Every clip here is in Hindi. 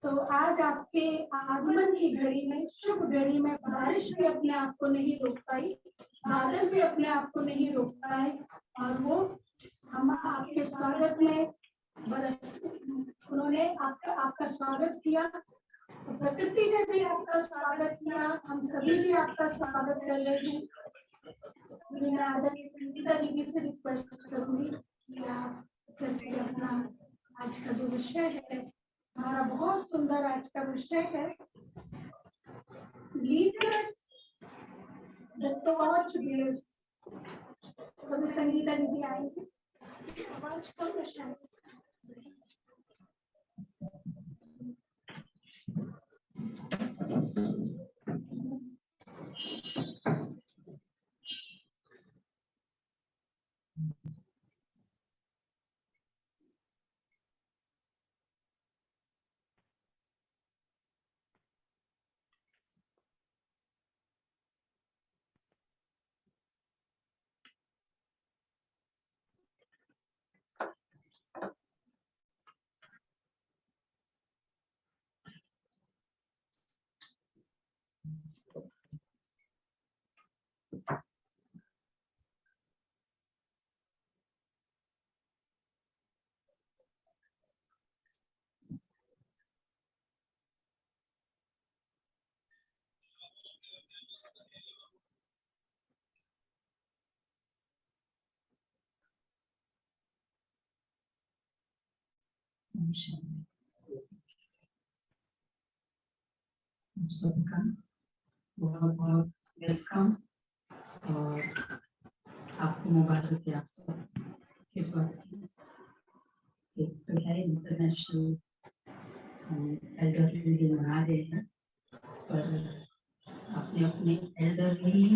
तो आज आपके आगमन की घड़ी में, शुभ घड़ी में, बारिश भी अपने आप को नहीं रोक पाई, बादल भी अपने आप को नहीं रोक पाए, और वो हम आपके स्वागत में बरस, उन्होंने आपका स्वागत किया। तो प्रकृति ने भी आपका स्वागत किया, हम सभी भी आपका स्वागत कर रहे हैं। मैं आदरणीय संगीता दीदी से रिक्वेस्ट करूंगी कि आप करके अपना आज का जो विषय है, हमारा बहुत सुंदर आज का विषय है, लीडर्स द टॉर्च बेयर्स। तो संगीता दीदी आएंगे, आवाज कम है। सबका बहुत बहुत वेलकम और आपको मुबारक है। आप सब किस बात की? एक तो है इंटरनेशनल एल्डरली डे मना रहे हैं, पर अपने अपने एल्डरली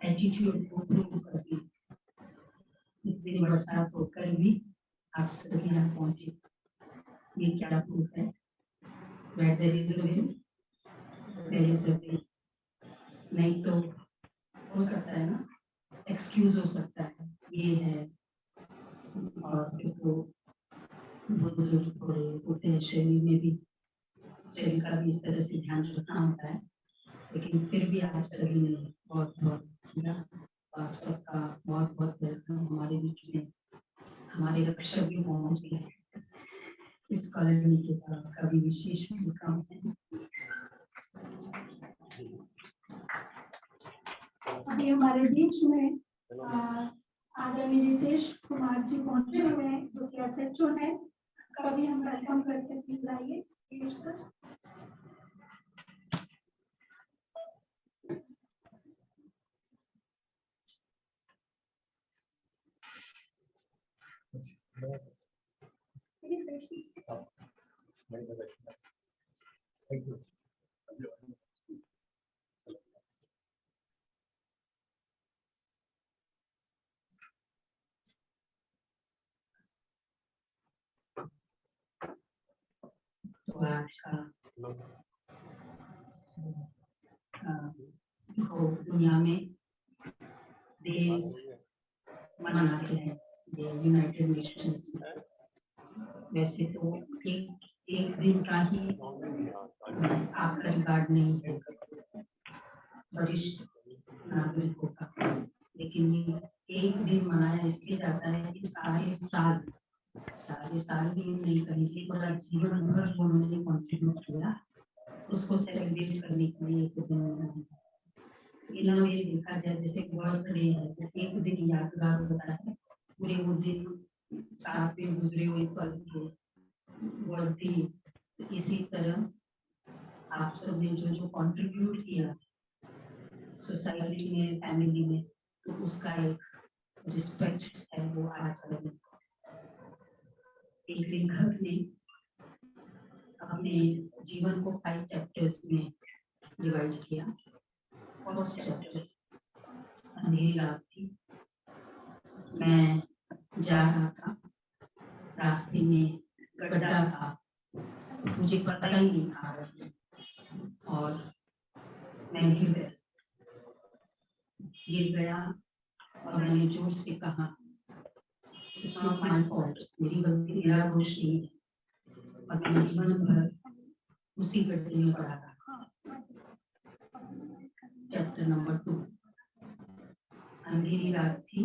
एटीट्यूड को प्रूव करके इतनी बरसात होकर भी आप सभी यहाँ पहुंचे, ये क्या प्रूफ है? Where there is a will, there is a way. नहीं तो हो सकता है ना, एक्सक्यूज हो सकता है, ये है, और देखो बुजुर्ग थोड़े होते हैं, शरीर में भी, शरीर का भी इस तरह से ध्यान रखना होता है। लेकिन फिर भी आप सभी ने बहुत बहुत किया, आप सबका बहुत बहुत वेलकम हमारे बीच में। हमारे रक्षक भी पहुंच गए इस कॉलोनी के पास, कभी विशेष वेलकम है। अभी हमारे बीच में आदरणीय रितेश कुमार जी पहुंचे हुए हैं, जो कि एसएचओ है। कभी हम वेलकम करते हैं, प्लीज आइए स्टेज पर। Thank you. तो आज का देखो दुनिया में देश मनाते हैं ये यूनाइटेड नेशंस में। वैसे तो एक दिन का ही आपका रिकॉर्ड नहीं है वरिष्ठ नागरिकों का, लेकिन एक दिन मनाया इसलिए जाता है कि सारे साल भी नहीं करेंगे, पूरा जीवन भर उन्होंने कंट्रीब्यूट किया, उसको सेलिब्रेट करने के लिए एक दिन मनाया। इन लोगों ने देखा जाए जैसे बर्थडे है, तो एक दिन यादगार होता है, पूरे वो दिन साथ में गुजरे हुए पल के बर्थडे। इसी तरह आप सब ने जो जो कंट्रीब्यूट किया सोसाइटी में, फैमिली में, तो उसका एक रिस्पेक्ट है, वो आज का दिन। एक लेखक ने अपने जीवन को 5 चैप्टर्स में डिवाइड किया। फर्स्ट चैप्टर अंधेरी रात थी, मैं जा रहा था, रास्ते में गड्ढा था, मुझे पता ही नहीं था और मैं गिर गया और मैंने जोर से कहा, इट्स नॉट माय फॉल्ट, मेरी गलती, मेरा दोष नहीं है। अपना जीवन भर उसी गड्ढे में पड़ा रहा। Chapter number 2। अंधेरी रात थी,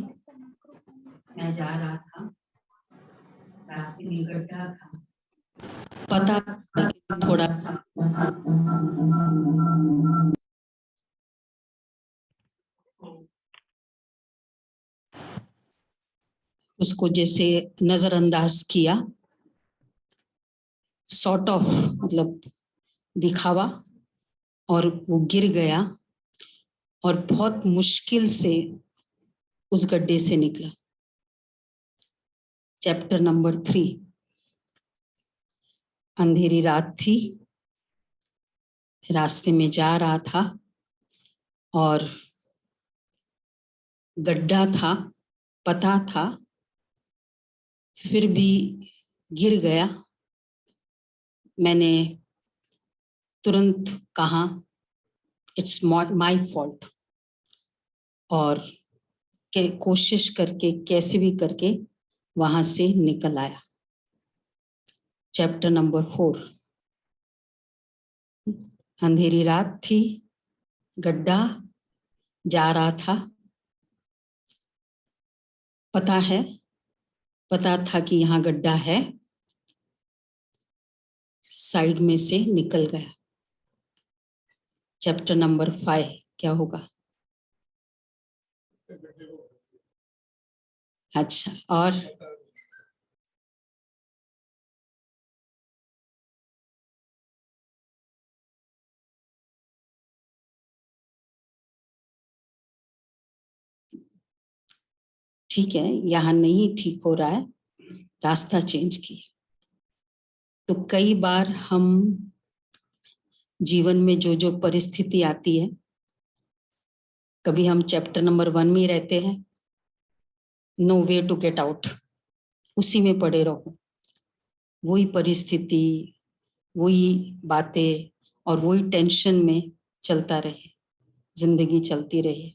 मैं जा रहा था, रास्ते में गड्ढा था, पता था कि थोड़ा सा उसको जैसे नजरअंदाज किया, सॉर्ट ऑफ मतलब दिखावा, और वो गिर गया और बहुत मुश्किल से उस गड्ढे से निकला। Chapter number 3। अंधेरी रात थी, रास्ते में जा रहा था और गड्ढा था, पता था, फिर भी गिर गया। मैंने तुरंत कहा इट्स माय फॉल्ट, और कोशिश करके कैसे भी करके वहां से निकल आया। Chapter number 4। अंधेरी रात थी, गड्ढा, जा रहा था, पता था कि यहाँ गड्ढा है, साइड में से निकल गया। चैप्टर नंबर 5 क्या होगा? अच्छा, और ठीक है, यहाँ नहीं ठीक हो रहा है, रास्ता चेंज किए। तो कई बार हम जीवन में जो जो परिस्थिति आती है, कभी हम चैप्टर नंबर 1 में ही रहते हैं, no way to get out, उसी में पड़े रहो, वही परिस्थिति, वही बातें और वही टेंशन में चलता रहे, जिंदगी चलती रहे,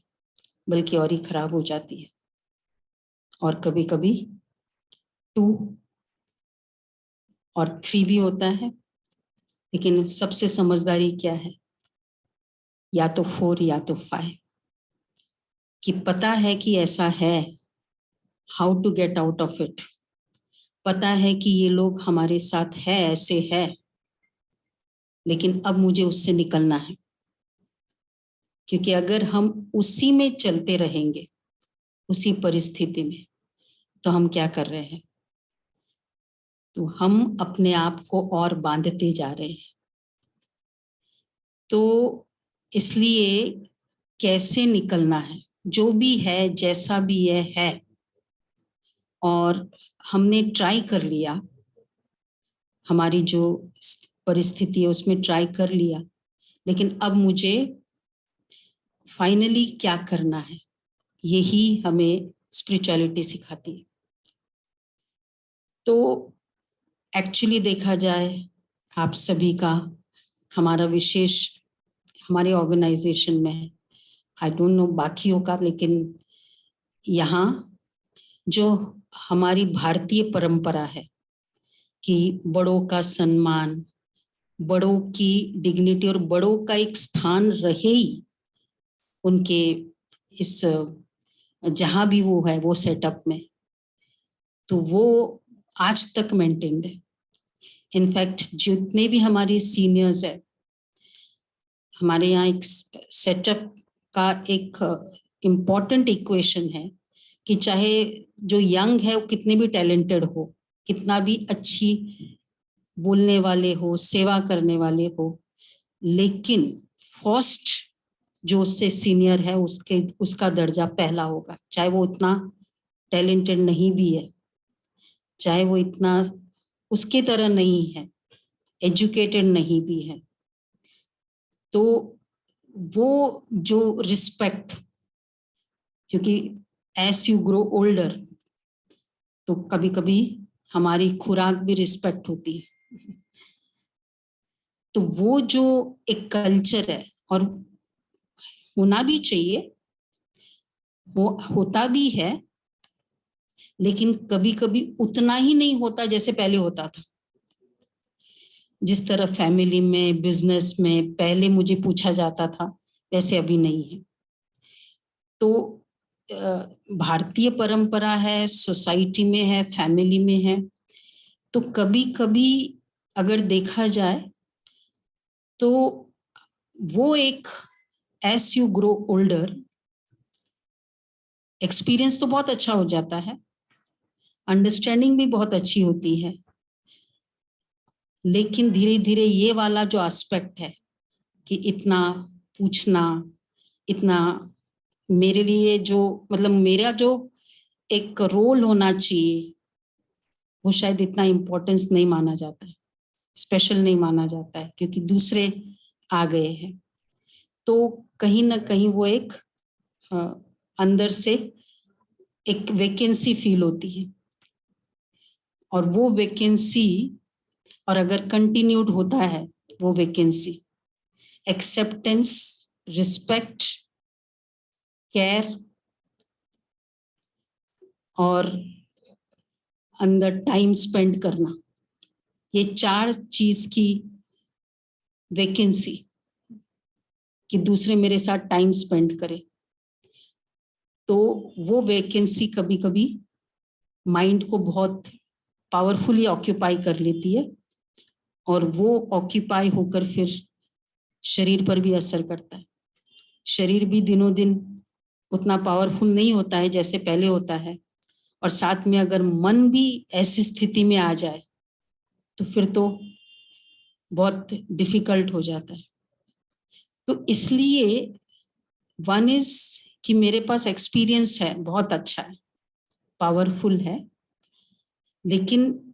बल्कि और ही खराब हो जाती है। और कभी कभी 2 और 3 भी होता है, लेकिन सबसे समझदारी क्या है? या तो 4 या तो 5, कि पता है कि ऐसा है, how to get out of it. पता है कि ये लोग हमारे साथ है, ऐसे है, लेकिन अब मुझे उससे निकलना है। क्योंकि अगर हम उसी में चलते रहेंगे, उसी परिस्थिति में, तो हम क्या कर रहे हैं? तो हम अपने आप को और बांधते जा रहे हैं। तो इसलिए कैसे निकलना है, जो भी है, जैसा भी है, और हमने ट्राई कर लिया, हमारी जो परिस्थिति है उसमें ट्राई कर लिया, लेकिन अब मुझे फाइनली क्या करना है, यही हमें स्पिरिचुअलिटी सिखाती है। तो एक्चुअली देखा जाए, आप सभी का, हमारा विशेष हमारे ऑर्गेनाइजेशन में, आई डोंट नो बाकियों का, लेकिन यहाँ जो हमारी भारतीय परंपरा है कि बड़ों का सम्मान, बड़ों की डिग्निटी और बड़ों का एक स्थान रहे ही उनके इस जहाँ भी वो है वो सेटअप में, तो वो आज तक मेंटेन्ड है। इनफैक्ट जितने भी हमारे सीनियर्स है, हमारे यहाँ एक सेटअप का एक इम्पॉर्टेंट इक्वेशन है कि चाहे जो यंग है वो कितने भी टैलेंटेड हो, कितना भी अच्छी बोलने वाले हो, सेवा करने वाले हो, लेकिन फर्स्ट जो उससे सीनियर है उसका दर्जा पहला होगा, चाहे वो उतना टैलेंटेड नहीं भी है, चाहे वो इतना उसके तरह नहीं है, एजुकेटेड नहीं भी है। तो वो जो रिस्पेक्ट, क्योंकि एज यू ग्रो ओल्डर, तो कभी कभी हमारी खुराक भी रिस्पेक्ट होती है। तो वो जो एक कल्चर है, और होना भी चाहिए, होता भी है, लेकिन कभी कभी उतना ही नहीं होता जैसे पहले होता था। जिस तरह फैमिली में, बिजनेस में पहले मुझे पूछा जाता था, वैसे अभी नहीं है। तो भारतीय परंपरा है, सोसाइटी में है, फैमिली में है, तो कभी कभी अगर देखा जाए तो वो एक as you grow older experience तो बहुत अच्छा हो जाता है, अंडरस्टैंडिंग भी बहुत अच्छी होती है, लेकिन धीरे धीरे ये वाला जो एस्पेक्ट है कि इतना पूछना, इतना मेरे लिए जो मतलब मेरा जो एक रोल होना चाहिए वो शायद इतना इम्पोर्टेंस नहीं माना जाता है, स्पेशल नहीं माना जाता है, क्योंकि दूसरे आ गए हैं। तो कहीं ना कहीं वो एक अंदर से एक वैकेंसी फील होती है, और वो वैकेंसी और अगर कंटिन्यूड होता है वो वैकेंसी, एक्सेप्टेंस, रिस्पेक्ट, केयर और अंदर टाइम स्पेंड करना, ये 4 चीज की वैकेंसी कि दूसरे मेरे साथ टाइम स्पेंड करे, तो वो वैकेंसी कभी कभी माइंड को बहुत पावरफुली ऑक्यूपाई कर लेती है, और वो ऑक्यूपाई होकर फिर शरीर पर भी असर करता है। शरीर भी दिनों दिन उतना पावरफुल नहीं होता है जैसे पहले होता है, और साथ में अगर मन भी ऐसी स्थिति में आ जाए तो फिर तो बहुत डिफिकल्ट हो जाता है। तो इसलिए वन इज कि मेरे पास एक्सपीरियंस है, बहुत अच्छा है, पावरफुल है, लेकिन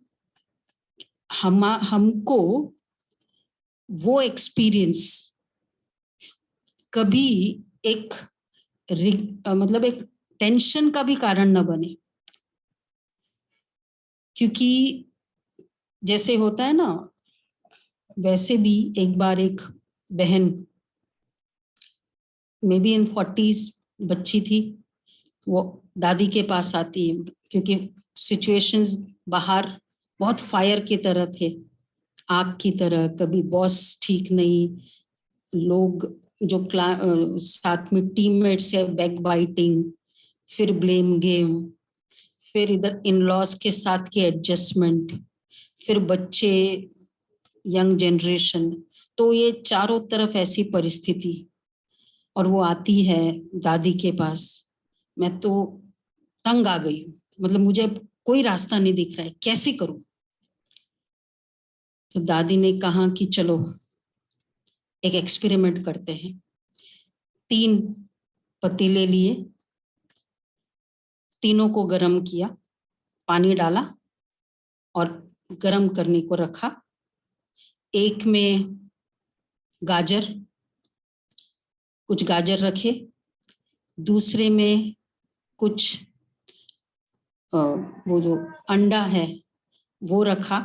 हमको वो एक्सपीरियंस कभी एक मतलब एक टेंशन का भी कारण न बने, क्योंकि जैसे होता है ना, वैसे भी एक बार एक बहन मे बी इन 40s बच्ची थी, वो दादी के पास आती है, क्योंकि सिचुएशंस बाहर बहुत फायर की तरह थे, आग की तरह, कभी बॉस ठीक नहीं, लोग जो साथ में टीममेट्स है बैक बाइटिंग, फिर ब्लेम गेम, फिर इधर इन लॉज के साथ के एडजस्टमेंट, फिर बच्चे, यंग जनरेशन, तो ये चारों तरफ ऐसी परिस्थिति, और वो आती है दादी के पास, मैं तो तंग आ गई हूँ, मतलब मुझे कोई रास्ता नहीं दिख रहा है, कैसे करूं। तो दादी ने कहा कि चलो एक एक्सपेरिमेंट करते हैं। 3 पतीले लिए, तीनों को गर्म किया, पानी डाला और गर्म करने को रखा। एक में गाजर, कुछ गाजर रखे, दूसरे में कुछ वो जो अंडा है वो रखा,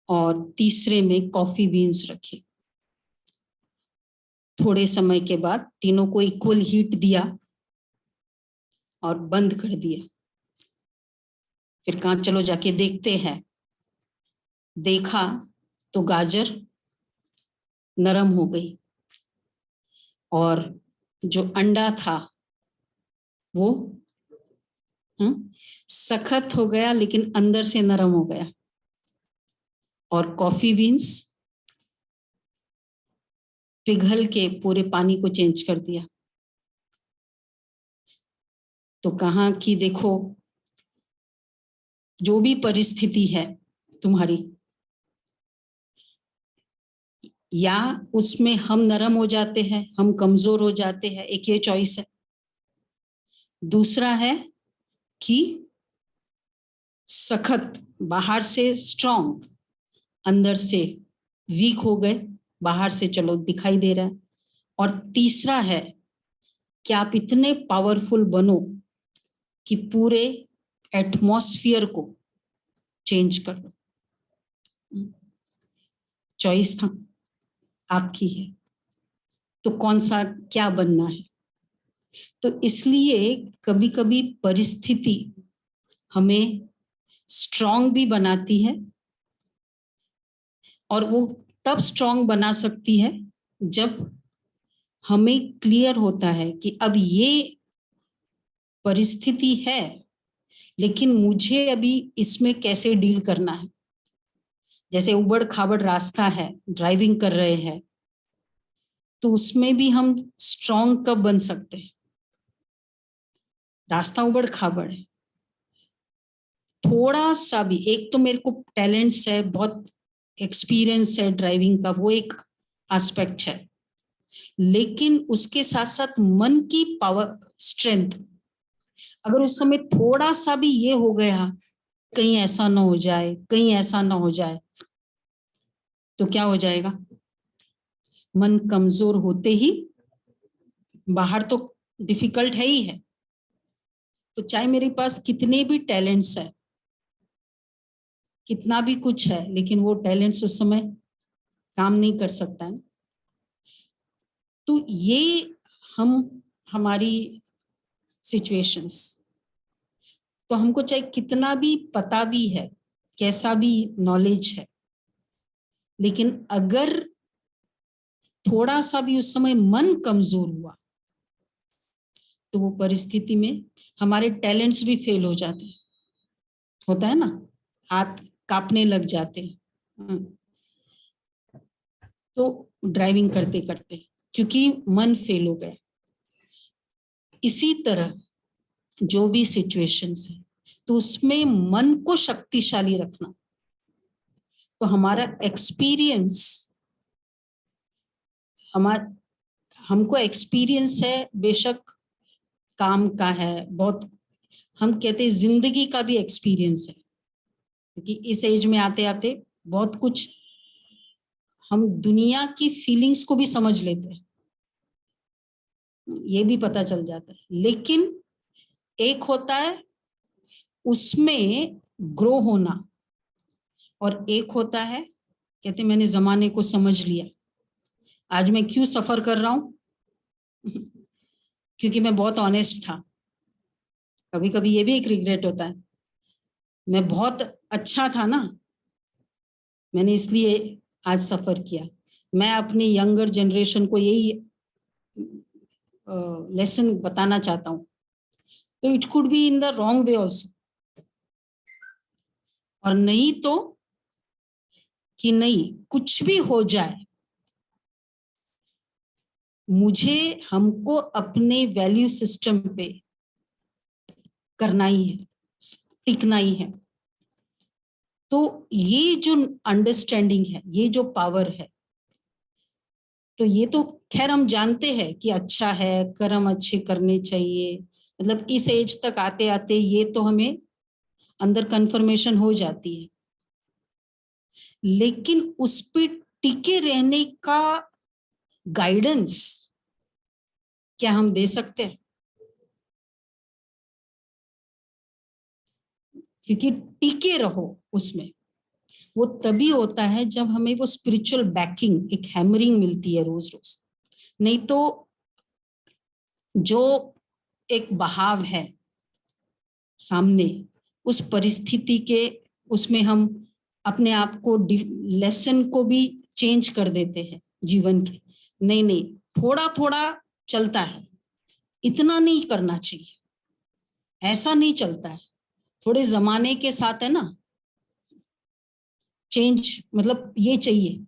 और तीसरे में कॉफी बीन्स रखे। थोड़े समय के बाद तीनों को इक्वल हीट दिया और बंद कर दिया। फिर कहा चलो जाके देखते हैं। देखा तो गाजर नरम हो गई, और जो अंडा था वो सख्त हो गया, लेकिन अंदर से नरम हो गया, और कॉफी बीन्स पिघल के पूरे पानी को चेंज कर दिया। तो कहा कि देखो, जो भी परिस्थिति है तुम्हारी, या उसमें हम नरम हो जाते हैं, हम कमजोर हो जाते हैं, एक ये चॉइस है। दूसरा है कि सख्त, बाहर से स्ट्रॉन्ग, अंदर से वीक हो गए, बाहर से चलो दिखाई दे रहा है। और तीसरा है कि आप इतने पावरफुल बनो कि पूरे एटमॉस्फियर को चेंज कर लो। चॉइस था आपकी है, तो कौन सा क्या बनना है। तो इसलिए कभी कभी परिस्थिति हमें स्ट्रॉन्ग भी बनाती है, और वो तब स्ट्रांग बना सकती है जब हमें क्लियर होता है कि अब ये परिस्थिति है, लेकिन मुझे अभी इसमें कैसे डील करना है। जैसे उबड़ खाबड़ रास्ता है, ड्राइविंग कर रहे हैं, तो उसमें भी हम स्ट्रांग कब बन सकते हैं? रास्ता उबड़ खाबड़ है, थोड़ा सा भी, एक तो मेरे को टैलेंट्स है, बहुत एक्सपीरियंस है ड्राइविंग का, वो एक एस्पेक्ट है, लेकिन उसके साथ साथ मन की पावर, स्ट्रेंथ, अगर उस समय थोड़ा सा भी ये हो गया, कहीं ऐसा ना हो जाए, कहीं ऐसा ना हो जाए, तो क्या हो जाएगा? मन कमजोर होते ही बाहर तो डिफिकल्ट है ही है। तो चाहे मेरे पास कितने भी टैलेंट्स है, कितना भी कुछ है, लेकिन वो टैलेंट्स उस समय काम नहीं कर सकता है। तो ये हमारी सिचुएशंस, तो हमको चाहे कितना भी पता भी है, कैसा भी नॉलेज है, लेकिन अगर थोड़ा सा भी उस समय मन कमजोर हुआ, तो वो परिस्थिति में हमारे टैलेंट्स भी फेल हो जाते हैं। होता है ना, हाथ कांपने लग जाते हैं, तो ड्राइविंग करते करते, क्योंकि मन फेल हो गया। इसी तरह जो भी सिचुएशंस है, तो उसमें मन को शक्तिशाली रखना, तो हमारा एक्सपीरियंस, हमको एक्सपीरियंस है, बेशक काम का है, बहुत, हम कहते हैं जिंदगी का भी एक्सपीरियंस है, क्योंकि इस एज में आते आते बहुत कुछ हम दुनिया की फीलिंग्स को भी समझ लेते हैं, ये भी पता चल जाता है। लेकिन एक होता है उसमें ग्रो होना, और एक होता है कहते मैंने जमाने को समझ लिया, आज मैं क्यों सफर कर रहा हूं? क्योंकि मैं बहुत ऑनेस्ट था। कभी कभी ये भी एक रिग्रेट होता है, मैं बहुत अच्छा था ना, मैंने इसलिए आज सफर किया। मैं अपनी यंगर जनरेशन को यही लेसन बताना चाहता हूँ। तो it could be in the wrong way also, और नहीं तो कि नहीं कुछ भी हो जाए, मुझे हमको अपने वैल्यू सिस्टम पे करना ही है, टिकना ही है। तो ये जो अंडरस्टैंडिंग है, ये जो पावर है, तो ये तो खैर हम जानते हैं कि अच्छा है, कर्म अच्छे करने चाहिए, मतलब इस एज तक आते आते ये तो हमें अंदर कंफर्मेशन हो जाती है। लेकिन उस पे टिके रहने का गाइडेंस क्या हम दे सकते हैं? क्योंकि टिके रहो उसमें, वो तभी होता है जब हमें वो स्पिरिचुअल बैकिंग, एक हैमरिंग मिलती है रोज रोज। नहीं तो जो एक बहाव है सामने, उस परिस्थिति के, उसमें हम अपने आप को, लेसन को भी चेंज कर देते हैं जीवन के। नहीं नहीं, थोड़ा थोड़ा चलता है, इतना नहीं करना चाहिए, ऐसा नहीं चलता है, थोड़े जमाने के साथ है ना चेंज, मतलब ये चाहिए,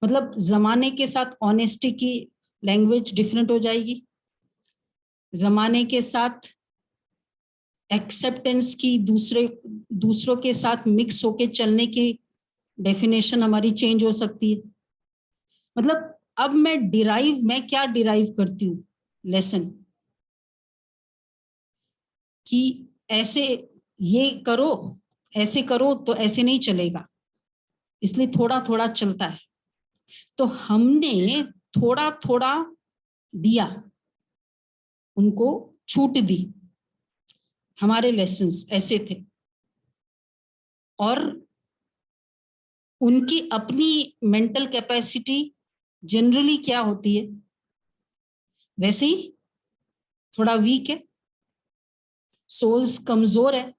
मतलब जमाने के साथ ऑनेस्टी की लैंग्वेज डिफरेंट हो जाएगी, जमाने के साथ एक्सेप्टेंस की, दूसरों के साथ मिक्स होके चलने की डेफिनेशन हमारी चेंज हो सकती है। मतलब अब मैं क्या डिराइव करती हूँ लेसन, कि ऐसे ये करो, ऐसे करो तो ऐसे नहीं चलेगा, इसलिए थोड़ा थोड़ा चलता है। तो हमने थोड़ा थोड़ा दिया, उनको छूट दी, हमारे लेसन्स ऐसे थे, और उनकी अपनी मेंटल कैपेसिटी जनरली क्या होती है, वैसे ही थोड़ा वीक है, सोल्स कमजोर है।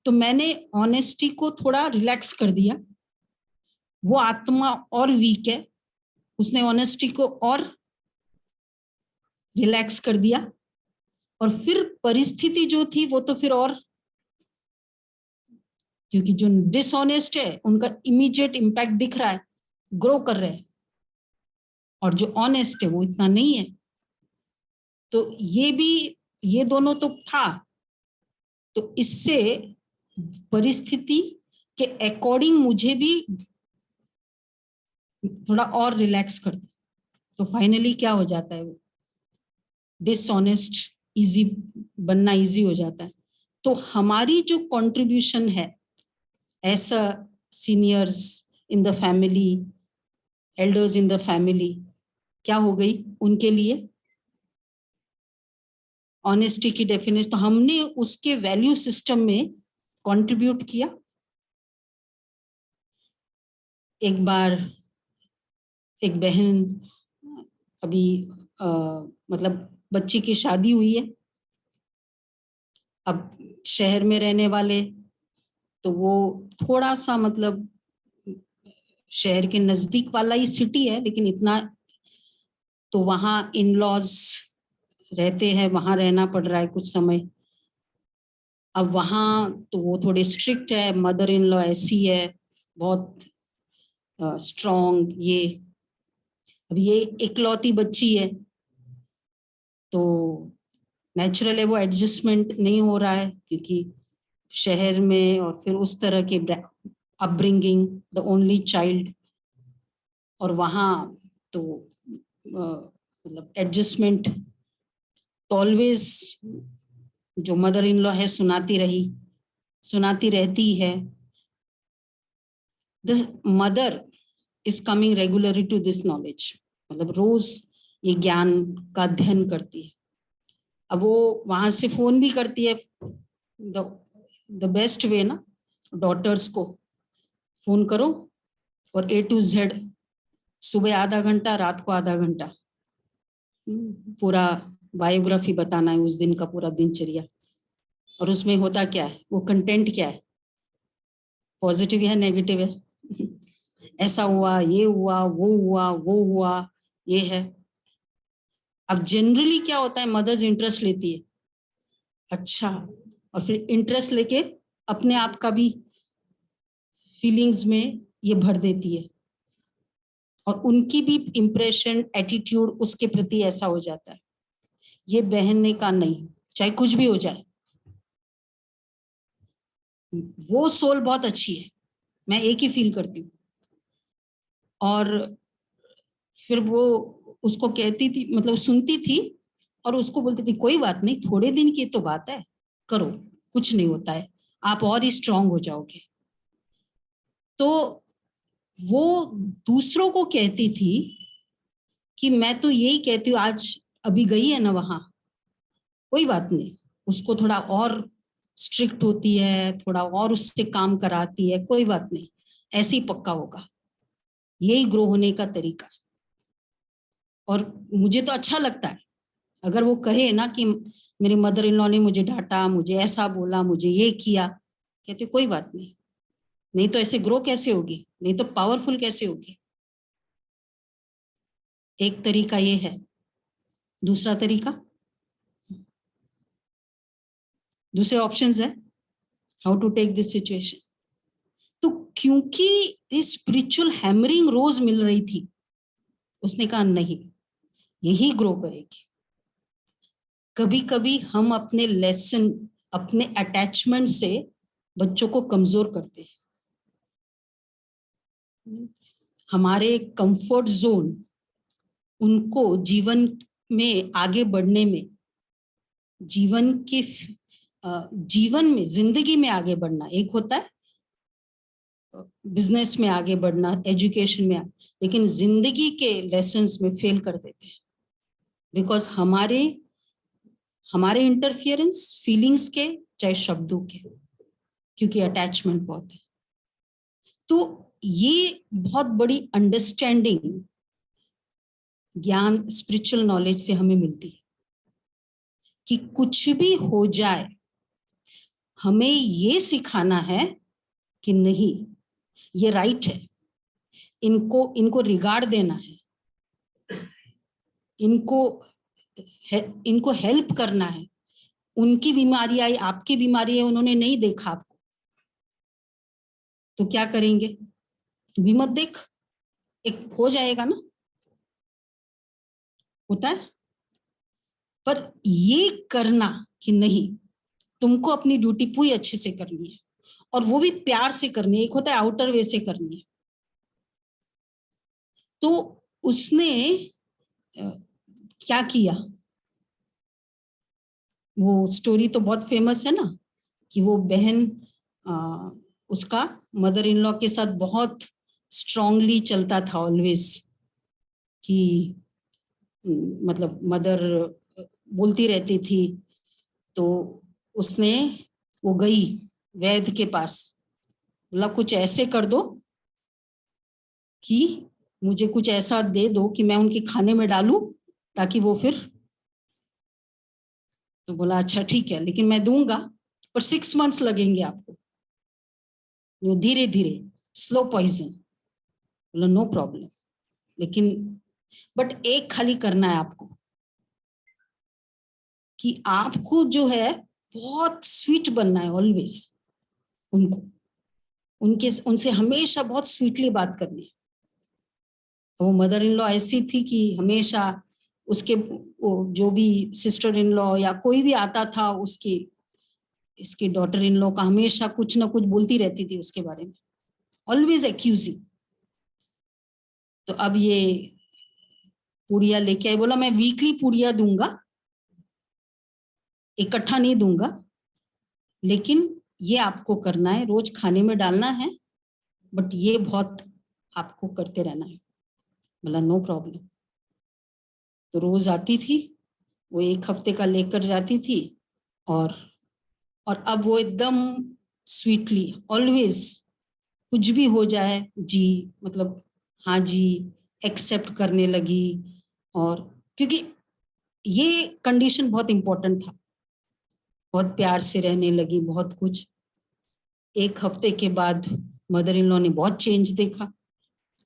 तो मैंने ऑनेस्टी को थोड़ा रिलैक्स कर दिया, वो आत्मा और वीक है, उसने ऑनेस्टी को और रिलैक्स कर दिया, और फिर परिस्थिति जो थी वो तो फिर और, क्योंकि जो डिसऑनेस्ट है उनका इमीडिएट इम्पैक्ट दिख रहा है, ग्रो कर रहे हैं, और जो ऑनेस्ट है वो इतना नहीं है। तो ये भी, ये दोनों तो था, तो इससे परिस्थिति के अकॉर्डिंग मुझे भी थोड़ा और रिलैक्स कर दे, तो फाइनली क्या हो जाता है, वो डिसऑनेस्ट इजी बनना इजी हो जाता है। तो हमारी जो कंट्रीब्यूशन है as a seniors in the family, elders in the family, क्या हो गई उनके लिए ऑनेस्टी की डेफिनेशन, तो हमने उसके वैल्यू सिस्टम में कंट्रीब्यूट किया। एक बार एक बहन अभी मतलब बच्ची की शादी हुई है, अब शहर में रहने वाले, तो वो थोड़ा सा मतलब शहर के नजदीक वाला ही सिटी है, लेकिन इतना, तो वहाँ इन लॉज रहते हैं, वहाँ रहना पड़ रहा है कुछ समय। अब वहाँ तो वो थोड़े स्ट्रिक्ट है, मदर इन लॉ ऐसी है बहुत स्ट्रॉन्ग, ये अब ये इकलौती बच्ची है, तो नेचुरल है वो एडजस्टमेंट नहीं हो रहा है, क्योंकि शहर में और फिर उस तरह के अपब्रिंगिंग, द ओनली चाइल्ड, और वहाँ तो मतलब एडजस्टमेंट तो ऑलवेज जो मदर इन लॉ है सुनाती रहती है। The mother is coming regularly to this knowledge, मतलब रोज ये ज्ञान का अध्ययन करती है। अब वो वहां से फोन भी करती है, द बेस्ट वे ना, डॉटर्स को फोन करो और A to Z, सुबह आधा घंटा, रात को आधा घंटा, पूरा बायोग्राफी बताना है उस दिन का, पूरा दिनचर्या, और उसमें होता क्या है, वो कंटेंट क्या है, पॉजिटिव है नेगेटिव है, ऐसा हुआ, ये हुआ, वो हुआ, ये है। अब जनरली क्या होता है, मदर्स इंटरेस्ट लेती है, अच्छा, और फिर इंटरेस्ट लेके अपने आप का भी फीलिंग्स में ये भर देती है, और उनकी भी इम्प्रेशन, एटीट्यूड उसके प्रति ऐसा हो जाता है। ये बहन ने कहा नहीं, चाहे कुछ भी हो जाए, वो सोल बहुत अच्छी है, मैं एक ही फील करती हूँ। और फिर वो उसको कहती थी, मतलब सुनती थी, और उसको बोलती थी कोई बात नहीं, थोड़े दिन की तो बात है, करो, कुछ नहीं होता है, आप और ही स्ट्रांग हो जाओगे। तो वो दूसरों को कहती थी कि मैं तो यही कहती हूँ, आज अभी गई है ना वहां, कोई बात नहीं, उसको थोड़ा और स्ट्रिक्ट होती है, थोड़ा और उससे काम कराती है, कोई बात नहीं, ऐसे ही पक्का होगा, यही ग्रो होने का तरीका। और मुझे तो अच्छा लगता है अगर वो कहे ना कि मेरी मदर इन लॉ ने मुझे डांटा, मुझे ऐसा बोला, मुझे ये किया, कहते कोई बात नहीं, नहीं तो ऐसे ग्रो कैसे होगी, नहीं तो पावरफुल कैसे होगी। एक तरीका ये है। दूसरा तरीका, दूसरे ऑप्शंस है how to take this situation. तो क्योंकि स्पिरिचुअल हैमरिंग रोज मिल रही थी, उसने कहा नहीं, यही ग्रो करेगी। कभी कभी हम अपने लेसन, अपने अटैचमेंट से बच्चों को कमजोर करते हैं। हमारे कंफर्ट जोन उनको जीवन में आगे बढ़ने में, जीवन के जीवन में, जिंदगी में आगे बढ़ना, एक होता है बिजनेस में आगे बढ़ना, एजुकेशन में, लेकिन जिंदगी के लेसन्स में फेल कर देते हैं, बिकॉज हमारे इंटरफियरेंस फीलिंग्स के, चाहे शब्दों के, क्योंकि अटैचमेंट बहुत है। तो ये बहुत बड़ी अंडरस्टैंडिंग ज्ञान, स्पिरिचुअल नॉलेज से हमें मिलती है कि कुछ भी हो जाए, हमें ये सिखाना है कि नहीं, ये राइट है, इनको रिगार्ड देना है, इनको हेल्प करना है। उनकी बीमारी आई, आपकी बीमारी है, उन्होंने नहीं देखा आपको, तो क्या करेंगे? तू भी मत देख, एक हो जाएगा ना, होता है। पर ये करना कि नहीं, तुमको अपनी ड्यूटी पूरी अच्छे से करनी है, और वो भी प्यार से करनी है। एक होता है आउटर वे से करनी है। तो उसने क्या किया, वो स्टोरी तो बहुत फेमस है ना, कि वो बहन उसका मदर इन लॉ के साथ बहुत स्ट्रांगली चलता था ऑलवेज, कि मतलब मदर बोलती रहती थी, तो उसने वो गई वैद्य के पास, बोला कुछ ऐसे कर दो कि मुझे कुछ ऐसा दे दो कि मैं उनके खाने में डालूं, ताकि वो फिर, तो बोला अच्छा ठीक है, लेकिन मैं दूंगा पर 6 months लगेंगे आपको, वो धीरे धीरे, स्लो पॉइजन। बोला नो प्रॉब्लम, लेकिन बट एक खाली करना है आपको, कि आपको जो है बहुत स्वीट बनना है ऑलवेज, उनसे हमेशा बहुत स्वीटली बात करनी है। वो मदर इन लॉ ऐसी थी कि हमेशा उसके जो भी सिस्टर इन लॉ या कोई भी आता था, इसकी डॉटर इन लॉ का हमेशा कुछ ना कुछ बोलती रहती थी उसके बारे में, ऑलवेज एक्यूजिंग। तो अब ये पुड़िया लेके आई, बोला मैं वीकली पुड़िया दूंगा, इकट्ठा नहीं दूंगा, लेकिन ये आपको करना है, रोज खाने में डालना है, बट ये बहुत आपको करते रहना है। बोला नो प्रॉब्लम। तो रोज आती थी, वो 1 हफ्ते का लेकर जाती थी, और अब वो एकदम स्वीटली ऑलवेज, कुछ भी हो जाए जी, मतलब हाँ जी एक्सेप्ट करने लगी। और क्योंकि ये कंडीशन बहुत इंपॉर्टेंट था, बहुत प्यार से रहने लगी, बहुत कुछ। 1 हफ्ते के बाद मदर इन लॉ ने बहुत चेंज देखा,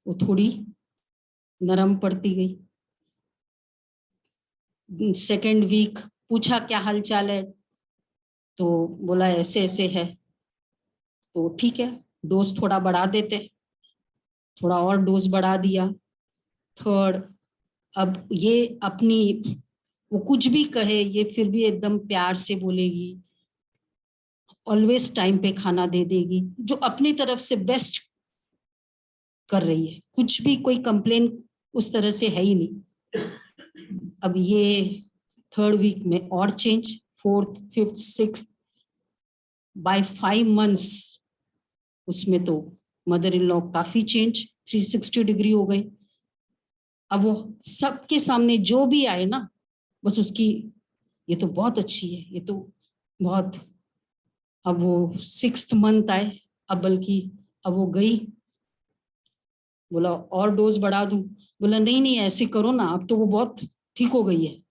वो थोड़ी नरम पड़ती गई। 2nd वीक पूछा क्या हाल चाल है, तो बोला ऐसे ऐसे है। तो ठीक है, डोज थोड़ा बढ़ा देते, थोड़ा और डोज बढ़ा दिया। 3rd, अब ये अपनी, वो कुछ भी कहे ये फिर भी एकदम प्यार से बोलेगी, ऑलवेज टाइम पे खाना दे देगी, जो अपनी तरफ से बेस्ट कर रही है, कुछ भी कोई कंप्लेन उस तरह से है ही नहीं। अब ये 3rd वीक में और change, 4th, 5th, 6th, bye 5 months उसमें तो मदर इन लॉ काफी चेंज, 360 डिग्री हो गई। अब वो सबके सामने जो भी आए ना, बस उसकी, ये तो बहुत अच्छी है, ये तो बहुत। अब वो 6th month आए, अब बल्कि अब वो गई, बोला और डोज बढ़ा दूं, बोला नहीं नहीं ऐसे करो ना, अब तो वो बहुत ठीक हो गई है,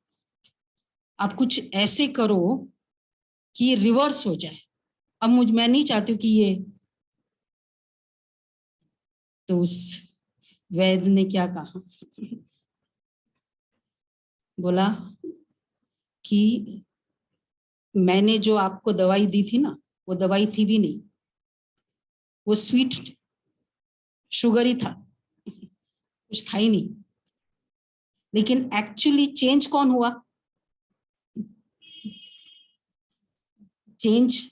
आप कुछ ऐसे करो कि ये रिवर्स हो जाए। अब मैं नहीं चाहती हूँ कि ये, तो उस वैद्य ने क्या कहा, बोला कि मैंने जो आपको दवाई दी थी ना, वो दवाई थी भी नहीं, वो स्वीट शुगर ही था, कुछ था ही नहीं। लेकिन एक्चुअली चेंज कौन हुआ? चेंज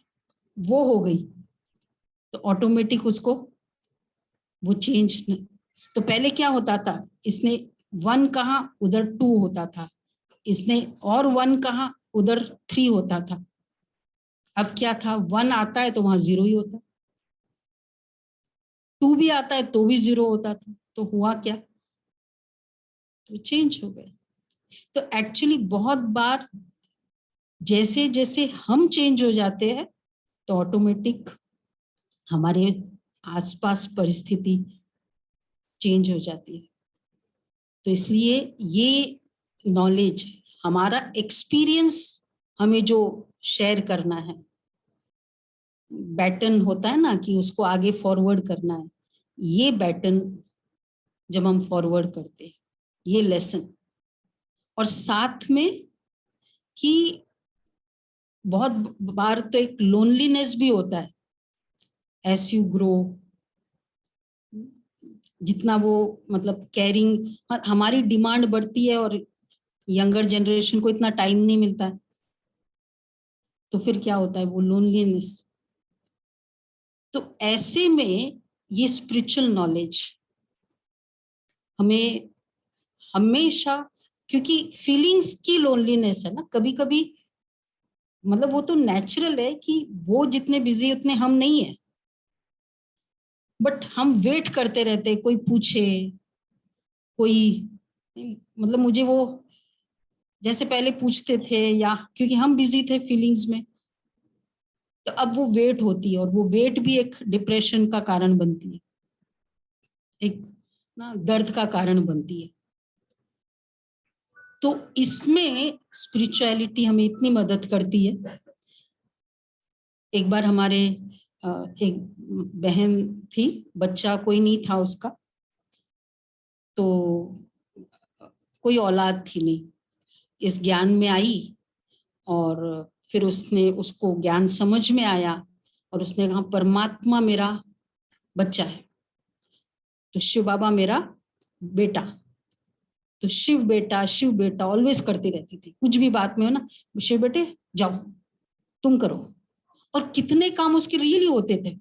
वो हो गई, तो ऑटोमेटिक उसको वो चेंज। तो पहले क्या होता था, इसने 1 कहा उधर 2 होता था, इसने और 1 कहा उधर 3 होता था। अब क्या था, 1 आता है तो वहां 0 ही होता, 2 भी आता है तो भी 0 होता था। तो हुआ क्या, तो चेंज हो गए। तो एक्चुअली बहुत बार जैसे जैसे हम चेंज हो जाते हैं, तो ऑटोमेटिक हमारे आसपास परिस्थिति चेंज हो जाती है। तो इसलिए ये नॉलेज, हमारा एक्सपीरियंस हमें जो शेयर करना है, बैटन होता है ना कि उसको आगे फॉरवर्ड करना है, ये बैटन जब हम फॉरवर्ड करते हैं ये लेसन। और साथ में कि बहुत बार तो एक लोनलीनेस भी होता है एज यू ग्रो, जितना वो मतलब कैरिंग, हमारी डिमांड बढ़ती है और यंगर जनरेशन को इतना टाइम नहीं मिलता है, तो फिर क्या होता है वो लोनलीनेस। तो ऐसे में ये स्पिरिचुअल नॉलेज हमें हमेशा, क्योंकि फीलिंग्स की लोनलीनेस है ना, कभी कभी मतलब वो तो नेचुरल है कि वो जितने बिजी उतने हम नहीं है, बट हम वेट करते रहते कोई पूछे, कोई मतलब मुझे वो जैसे पहले पूछते थे, या क्योंकि हम बिजी थे फीलिंग्स में, तो अब वो वेट होती है और वो वेट भी एक डिप्रेशन का कारण बनती है, एक ना दर्द का कारण बनती है। तो इसमें स्पिरिचुअलिटी हमें इतनी मदद करती है। एक बार हमारे एक बहन थी, बच्चा कोई नहीं था उसका, तो कोई औलाद थी नहीं, इस ज्ञान में आई और फिर उसने उसको ज्ञान समझ में आया और उसने कहा परमात्मा मेरा बच्चा है, तो शिव बाबा मेरा बेटा। तो शिव बेटा ऑलवेज करती रहती थी, कुछ भी बात में हो ना, शिव बेटे जाओ तुम करो, और कितने काम उसके रियली होते थे।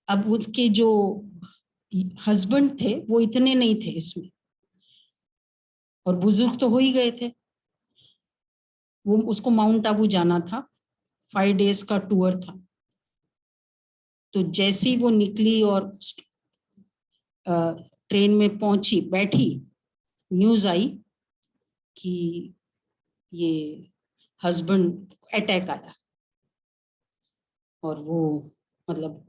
अब उसके जो हस्बैंड थे वो इतने नहीं थे इसमें, और बुजुर्ग तो हो ही गए थे। वो उसको माउंट आबू जाना था, 5 डेज का टूर था। तो जैसे ही वो निकली और ट्रेन में पहुंची, बैठी, न्यूज आई कि ये हस्बैंड अटैक आया। और वो मतलब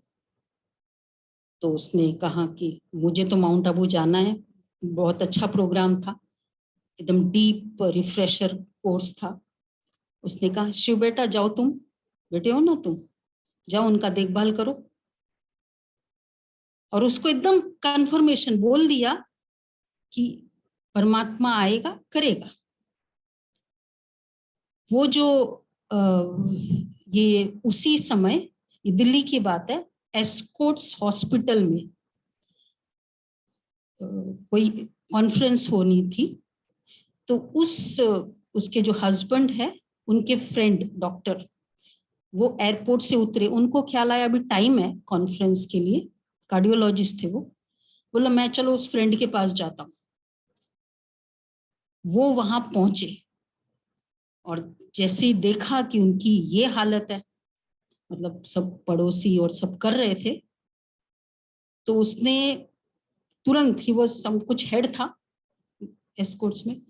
तो उसने कहा कि मुझे तो माउंट आबू जाना है, बहुत अच्छा प्रोग्राम था, एकदम डीप रिफ्रेशर कोर्स था। उसने कहा शिव बेटा जाओ, तुम बेटे हो ना, तुम जाओ उनका देखभाल करो। और उसको एकदम कंफर्मेशन बोल दिया कि परमात्मा आएगा करेगा। वो जो ये उसी समय, ये दिल्ली की बात है, एस्कॉर्ट्स हॉस्पिटल में कोई कॉन्फ्रेंस होनी थी। तो उसके जो हस्बैंड है, उनके फ्रेंड डॉक्टर, वो एयरपोर्ट से उतरे, उनको ख्याल आया अभी टाइम है कॉन्फ्रेंस के लिए, कार्डियोलॉजिस्ट थे वो, बोला मैं चलो उस फ्रेंड के पास जाता हूँ। वो वहां पहुंचे और जैसे ही देखा कि उनकी ये हालत है, मतलब सब पड़ोसी और सब कर रहे थे, तो उसने तुरंत, ही वो सब कुछ हेड था एस्कॉर्ट्स में,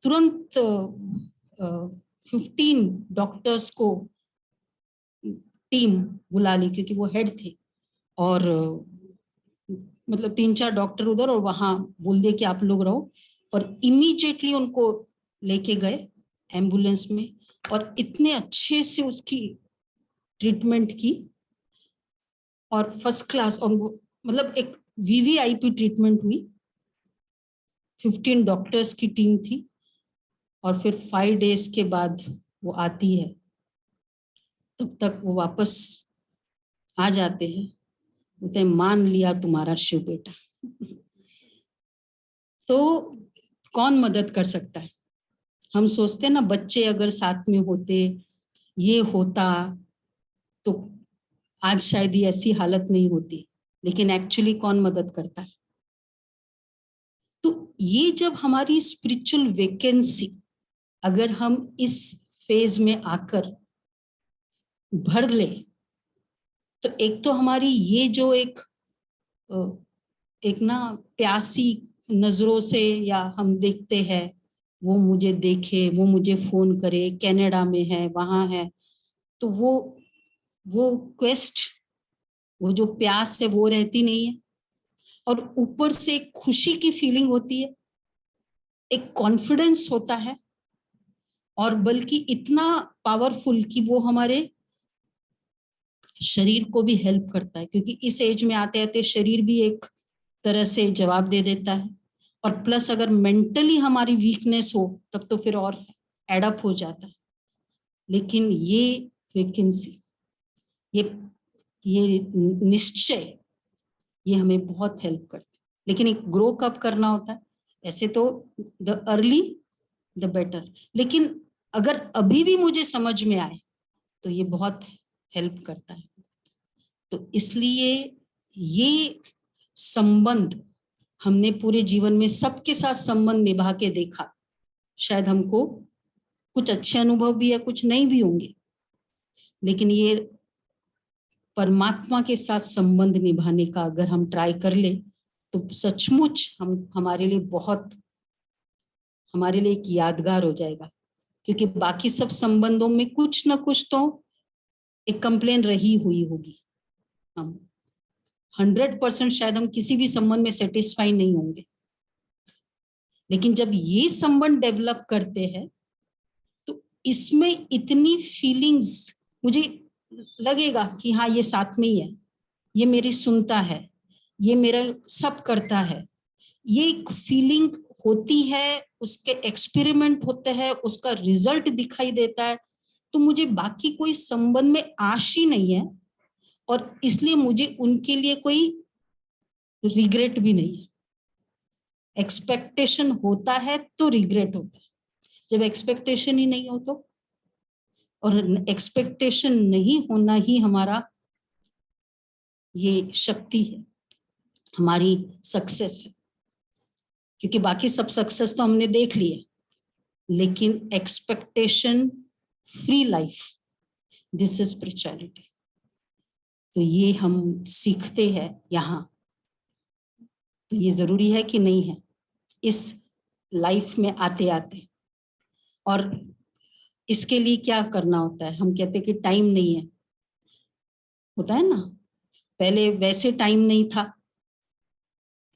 तुरंत 15 डॉक्टर्स को टीम बुला ली, क्योंकि वो हेड थे। और मतलब 3-4 डॉक्टर उधर, और वहां बोल दिया कि आप लोग रहो, और इमीडिएटली उनको लेके गए एम्बुलेंस में, और इतने अच्छे से उसकी ट्रीटमेंट की, और फर्स्ट क्लास, और मतलब एक वीवीआईपी ट्रीटमेंट हुई। 15 डॉक्टर्स की टीम थी, और फिर 5 डेज के बाद वो आती है, तब तक वो वापस आ जाते हैं, बोलते मान लिया तुम्हारा शिव बेटा। तो कौन मदद कर सकता है? हम सोचते हैं ना, बच्चे अगर साथ में होते, ये होता, तो आज शायद ये ऐसी हालत नहीं होती, लेकिन एक्चुअली कौन मदद करता है? तो ये जब हमारी स्पिरिचुअल वैकेंसी, अगर हम इस फेज में आकर भर ले, तो एक तो हमारी ये जो एक ना प्यासी नजरों से, या हम देखते हैं वो मुझे देखे, वो मुझे फोन करे, कनाडा में है, वहां है, तो वो क्वेस्ट, वो जो प्यास है वो रहती नहीं है। और ऊपर से एक खुशी की फीलिंग होती है, एक कॉन्फिडेंस होता है, और बल्कि इतना पावरफुल कि वो हमारे शरीर को भी हेल्प करता है, क्योंकि इस एज में आते आते शरीर भी एक तरह से जवाब दे देता है, और प्लस अगर मेंटली हमारी वीकनेस हो तब तो फिर और एडअप हो जाता है। लेकिन ये वैकेंसी, ये निश्चय, ये हमें बहुत हेल्प करता है। लेकिन एक ग्रो कब करना होता है, ऐसे तो द अर्ली द बेटर, लेकिन अगर अभी भी मुझे समझ में आए तो ये बहुत हेल्प करता है। तो इसलिए ये संबंध हमने पूरे जीवन में सबके साथ संबंध निभा के देखा। शायद हमको कुछ अच्छे अनुभव भी है, कुछ नहीं भी होंगे, लेकिन ये परमात्मा के साथ संबंध निभाने का अगर हम ट्राई कर ले तो सचमुच हमारे लिए एक यादगार हो जाएगा। क्योंकि बाकी सब संबंधों में कुछ ना कुछ तो एक कंप्लेन रही हुई होगी। हम 100% शायद हम किसी भी संबंध में सेटिस्फाई नहीं होंगे, लेकिन जब ये संबंध डेवलप करते हैं तो इसमें इतनी फीलिंग्स, मुझे लगेगा कि हाँ ये साथ में ही है, ये मेरी सुनता है, ये मेरा सब करता है, ये एक फीलिंग होती है, उसके एक्सपेरिमेंट होते हैं, उसका रिजल्ट दिखाई देता है। तो मुझे बाकी कोई संबंध में आश ही नहीं है, और इसलिए मुझे उनके लिए कोई रिग्रेट भी नहीं है। एक्सपेक्टेशन होता है तो रिग्रेट होता है, जब एक्सपेक्टेशन ही नहीं हो तो, और एक्सपेक्टेशन नहीं होना ही हमारा ये शक्ति है, हमारी सक्सेस है। क्योंकि बाकी सब सक्सेस तो हमने देख ली है, लेकिन expectation free life, this is spirituality. तो ये हम सीखते हैं यहाँ। तो ये जरूरी है कि नहीं है इस लाइफ में आते आते। और इसके लिए क्या करना होता है, हम कहते हैं कि टाइम नहीं है, होता है ना, पहले वैसे टाइम नहीं था,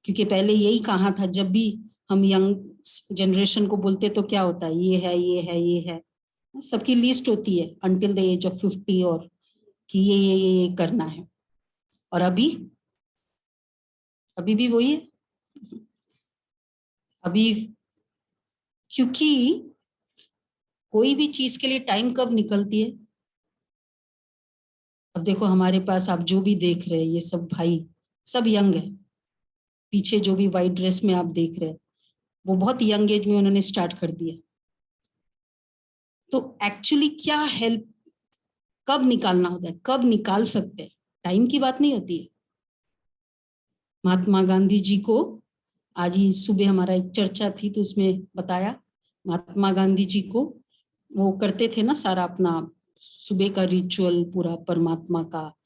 क्योंकि पहले यही कहा था, जब भी हम यंग जनरेशन को बोलते तो क्या होता है, ये है ये है ये है, सबकी लिस्ट होती है अंटिल द एज ऑफ 50, और कि ये करना है। और अभी भी वही है। अभी क्योंकि कोई भी चीज के लिए टाइम कब निकलती है, अब देखो हमारे पास आप जो भी देख रहे हैं, ये सब भाई सब यंग है। पीछे जो भी वाइट ड्रेस में आप देख रहे हैं, वो बहुत यंग एज में उन्होंने स्टार्ट कर दिया। तो एक्चुअली क्या हेल्प कब निकालना होता है, कब निकाल सकते हैं, टाइम की बात नहीं होती है। महात्मा गांधी जी को आज ही सुबह हमारा एक चर्चा थी तो उसमें बताया, महात्मा गांधी जी को वो करते थे ना सारा अपना सुबह का रिचुअल पूरा परमात्मा का।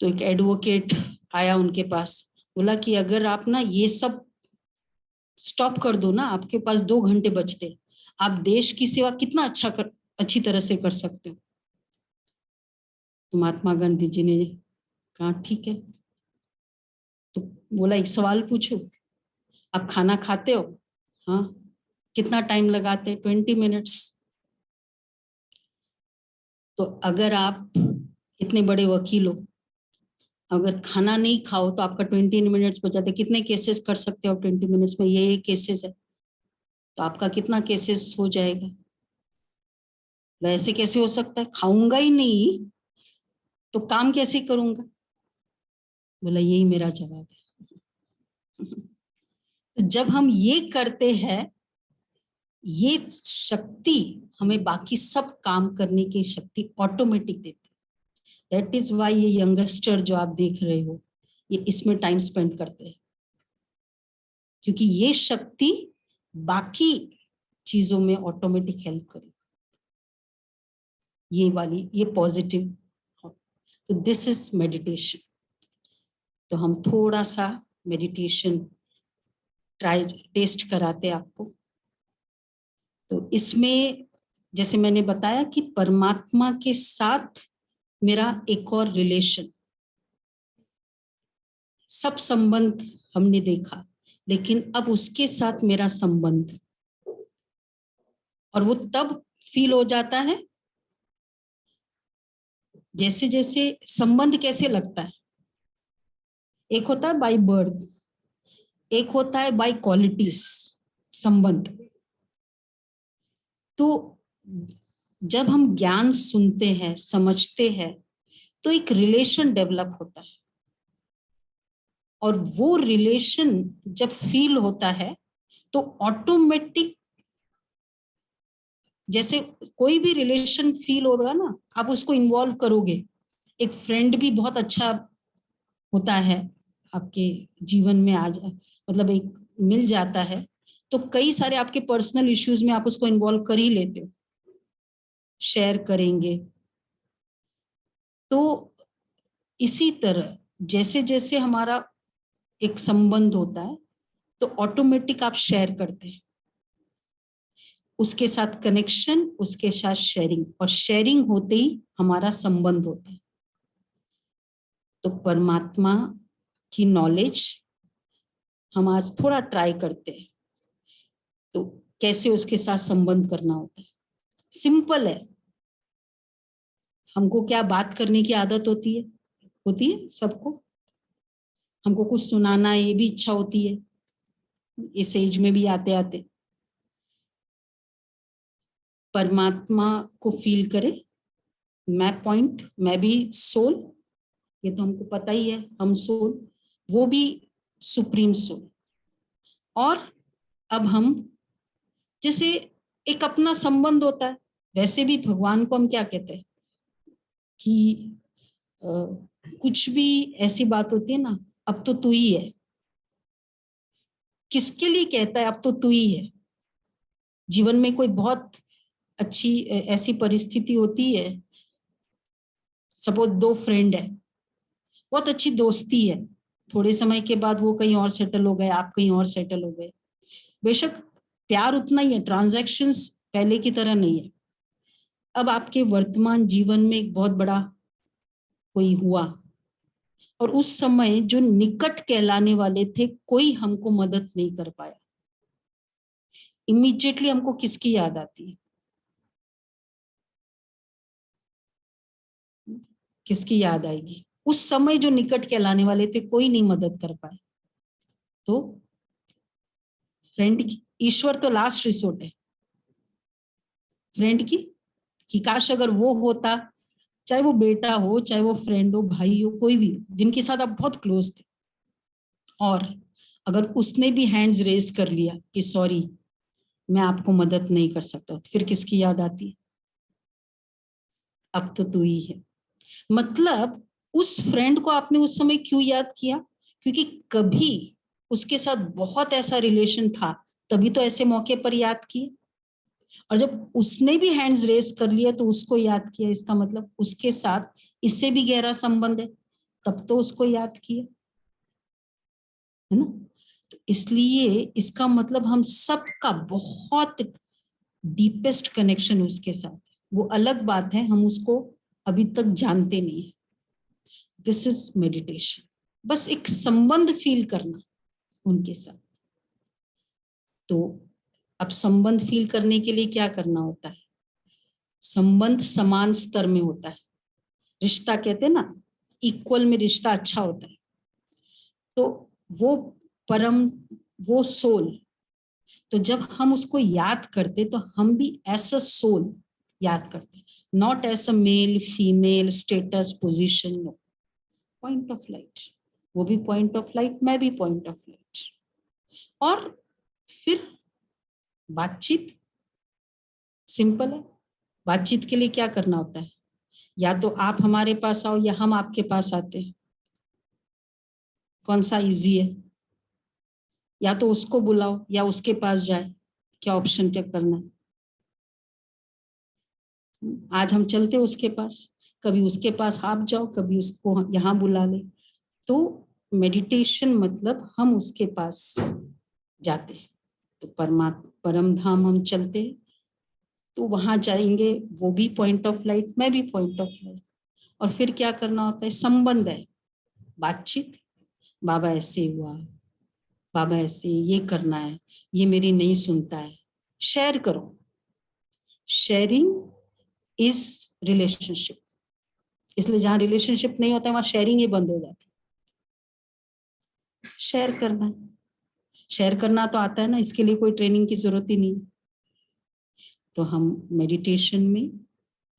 तो एक एडवोकेट आया उनके पास, बोला कि अगर आप ना ये सब स्टॉप कर दो ना, आपके पास 2 घंटे बचते, आप देश की सेवा कितना अच्छी तरह से कर सकते हो। तो महात्मा गांधी जी ने कहा ठीक है। तो बोला एक सवाल पूछो, आप खाना खाते हो? हाँ। कितना टाइम लगाते? 20 मिनट्स। तो अगर आप इतने बड़े वकील हो, अगर खाना नहीं खाओ तो आपका 20 मिनट्स बच जाते, कितने केसेस कर सकते हो 20 मिनट्स में? ये केसेस है तो आपका कितना केसेस हो जाएगा। ऐसे कैसे हो सकता है, खाऊंगा ही नहीं तो काम कैसे करूंगा? बोला यही मेरा जवाब है। तो जब हम ये करते हैं, ये शक्ति हमें बाकी सब काम करने की शक्ति ऑटोमेटिक देती है। दैट इज वाई ये यंगस्टर जो आप देख रहे हो, ये इसमें टाइम स्पेंड करते हैं, क्योंकि ये शक्ति बाकी चीजों में ऑटोमेटिक हेल्प करेगी, ये वाली, ये पॉजिटिव। तो दिस इज मेडिटेशन। तो हम थोड़ा सा मेडिटेशन ट्राई टेस्ट कराते आपको। तो इसमें जैसे मैंने बताया कि परमात्मा के साथ मेरा एक और रिलेशन, सब संबंध हमने देखा, लेकिन अब उसके साथ मेरा संबंध, और वो तब फील हो जाता है जैसे जैसे संबंध कैसे लगता है, एक होता है बाय बर्थ, एक होता है बाय क्वालिटीज, संबंध। तो जब हम ज्ञान सुनते हैं, समझते हैं, तो एक रिलेशन डेवलप होता है, और वो रिलेशन जब फील होता है तो ऑटोमेटिक, जैसे कोई भी रिलेशन फील होगा ना, आप उसको इन्वॉल्व करोगे। एक फ्रेंड भी बहुत अच्छा होता है आपके जीवन में, आज मतलब एक मिल जाता है तो कई सारे आपके पर्सनल इश्यूज में आप उसको इन्वॉल्व कर ही लेते हो, शेयर करेंगे। तो इसी तरह जैसे जैसे हमारा एक संबंध होता है तो ऑटोमेटिक आप शेयर करते हैं, उसके साथ कनेक्शन, उसके साथ शेयरिंग, और शेयरिंग होते ही हमारा संबंध होता है। तो परमात्मा की नॉलेज हम आज थोड़ा ट्राई करते हैं, तो कैसे उसके साथ संबंध करना होता है। सिंपल है। हमको क्या बात करने की आदत होती है सबको। हमको कुछ सुनाना ये भी इच्छा होती है, इस एज में भी आते आते। परमात्मा को फील करें, मैं पॉइंट, मैं भी सोल, ये तो हमको पता ही है, हम सोल, वो भी सुप्रीम सोल। और अब हम जैसे एक अपना संबंध होता है, वैसे भी भगवान को हम क्या कहते हैं कि कुछ भी ऐसी बात होती है ना, अब तो तू ही है। किसके लिए कहता है अब तो तू ही है? जीवन में कोई बहुत अच्छी ऐसी परिस्थिति होती है, सपोज दो फ्रेंड है, बहुत अच्छी दोस्ती है, थोड़े समय के बाद वो कहीं और सेटल हो गए, आप कहीं और सेटल हो गए। बेशक प्यार उतना ही है, ट्रांजैक्शंस पहले की तरह नहीं है। अब आपके वर्तमान जीवन में एक बहुत बड़ा कोई हुआ, और उस समय जो निकट कहलाने वाले थे, कोई हमको मदद नहीं कर पाया। इमीडिएटली हमको किसकी याद आती है? किसकी याद आएगी? उस समय जो निकट कहलाने वाले थे, कोई नहीं मदद कर पाए, तो फ्रेंड की, ईश्वर तो लास्ट रिसोर्ट है फ्रेंड की, कि काश अगर वो होता, चाहे वो बेटा हो, चाहे वो फ्रेंड हो, भाई हो, कोई भी जिनके साथ आप बहुत क्लोज थे, और अगर उसने भी हैंड्स रेज कर लिया कि सॉरी मैं आपको मदद नहीं कर सकता, तो फिर किसकी याद आती है? अब तो तू ही है। मतलब उस फ्रेंड को आपने उस समय क्यों याद किया? क्योंकि कभी उसके साथ बहुत ऐसा रिलेशन था, तभी तो ऐसे मौके पर याद किए। और जब उसने भी हैंड्स रेज कर लिया तो उसको याद किया, इसका मतलब उसके साथ इससे भी गहरा संबंध है, तब तो उसको याद किया, है ना? तो इसलिए इसका मतलब हम सबका बहुत डीपेस्ट कनेक्शन उसके साथ। वो अलग बात है हम उसको अभी तक जानते नहीं है। दिस इज मेडिटेशन, बस एक संबंध फील करना उनके साथ। तो अब संबंध फील करने के लिए क्या करना होता है? संबंध समान स्तर में होता है, रिश्ता कहते हैं ना, इक्वल में रिश्ता अच्छा होता है। तो वो परम, वो सोल, तो जब हम उसको याद करते तो हम भी एज अ सोल याद करते, not as a male female status position, no, point of light. वो भी पॉइंट ऑफ लाइट, मैं भी पॉइंट ऑफ लाइट। और फिर बातचीत सिंपल है। बातचीत के लिए क्या करना होता है? या तो आप हमारे पास आओ या हम आपके पास आते हैं, कौन सा इजी है? या तो उसको बुलाओ या उसके पास जाए, क्या ऑप्शन चेक करना है? आज हम चलते उसके पास, कभी उसके पास आप जाओ, कभी उसको यहाँ बुला ले। तो मेडिटेशन मतलब हम उसके पास जाते हैं। तो परमात्मा परम धाम हम चलते हैं, तो वहां जाएंगे, वो भी पॉइंट ऑफ लाइट, मैं भी पॉइंट ऑफ लाइट। और फिर क्या करना होता है? संबंध है, बातचीत। बाबा ऐसे हुआ, बाबा ऐसे, ये करना है, ये मेरी नहीं सुनता है, शेयर करो। Sharing is relationship. इसलिए जहां रिलेशनशिप नहीं होता है वहां शेयरिंग ही बंद हो जाती है। शेयर करना है। शेयर करना तो आता है ना, इसके लिए कोई ट्रेनिंग की जरूरत ही नहीं। तो हम मेडिटेशन में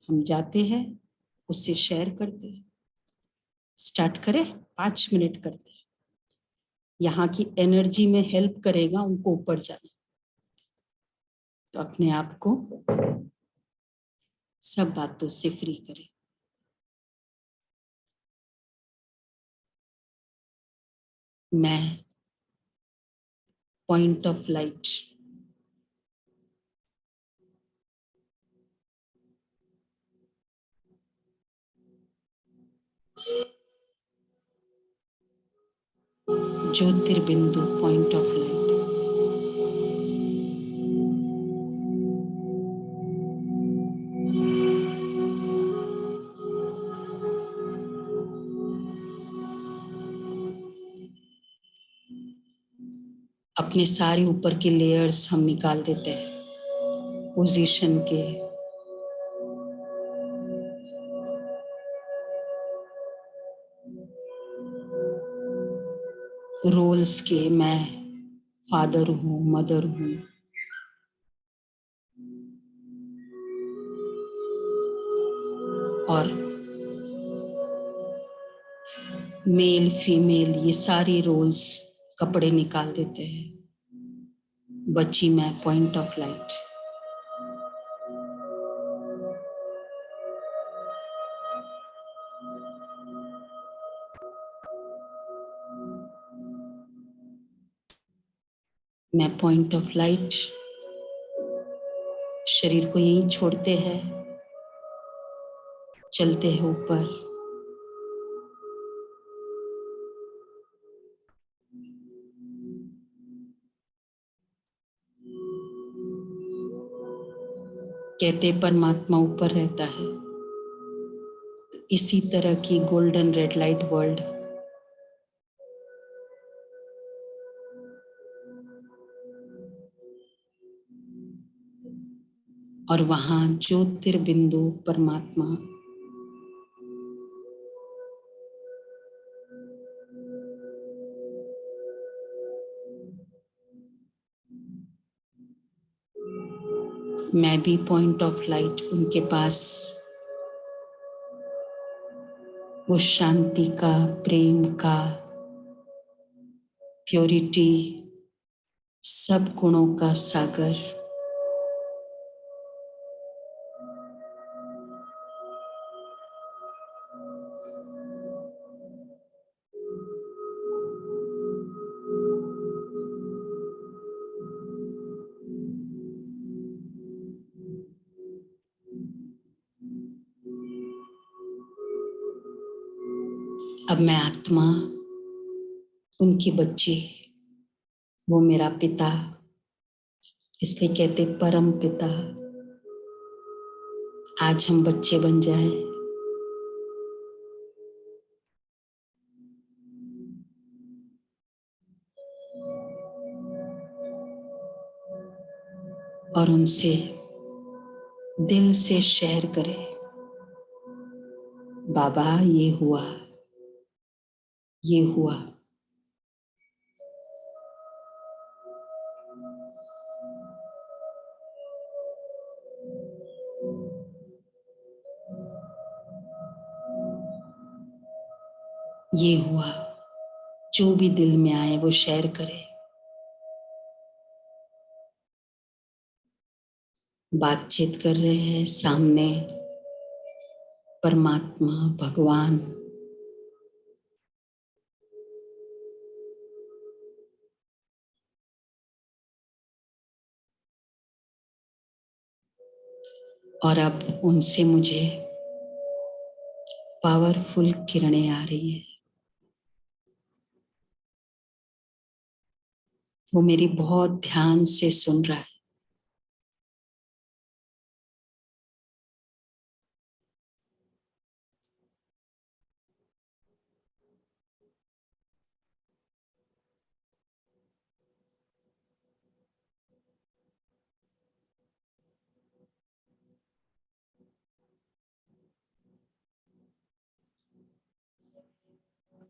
हम जाते हैं, उससे शेयर करते हैं। स्टार्ट करें, 5 मिनट करते हैं। यहाँ की एनर्जी में हेल्प करेगा उनको ऊपर जाने। तो अपने आप को सब बातों से फ्री करें। मैं पॉइंट ऑफ लाइट ज्योतिर्बिंदु पॉइंट ऑफ लाइट अपने सारे ऊपर के लेयर्स हम निकाल देते हैं, पोजीशन के, रोल्स के। मैं फादर हूँ, मदर हूँ, और मेल फीमेल ये सारी रोल्स कपड़े निकाल देते हैं। बची मैं पॉइंट ऑफ लाइट। मैं पॉइंट ऑफ लाइट शरीर को यहीं छोड़ते हैं, चलते हैं ऊपर। कहते परमात्मा ऊपर रहता है। इसी तरह की गोल्डन रेड लाइट वर्ल्ड और वहां ज्योतिर्बिंदु परमात्मा मैं भी पॉइंट ऑफ लाइट उनके पास वो शांति का, प्रेम का, प्योरिटी, सब गुणों का सागर। अब मैं आत्मा, उनकी बच्ची, वो मेरा पिता, इसलिए कहते परम पिता। आज हम बच्चे बन जाए, और उनसे दिल से शेयर करें, बाबा ये हुआ, ये हुआ। ये हुआ। जो भी दिल में आए वो शेयर करे। बातचीत कर रहे हैं सामने परमात्मा, भगवान। और अब उनसे मुझे पावरफुल किरणें आ रही है। वो मेरी बहुत ध्यान से सुन रहा है।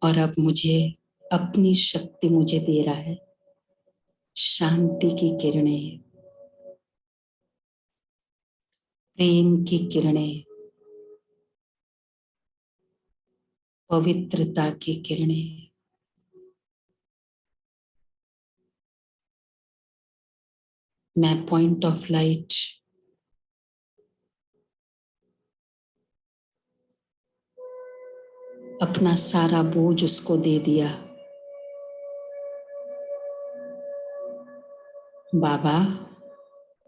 और अब मुझे अपनी शक्ति मुझे दे रहा है। शांति की किरणें, प्रेम की किरणें, पवित्रता की किरणें, मैं पॉइंट ऑफ लाइट अपना सारा बोझ उसको दे दिया। बाबा,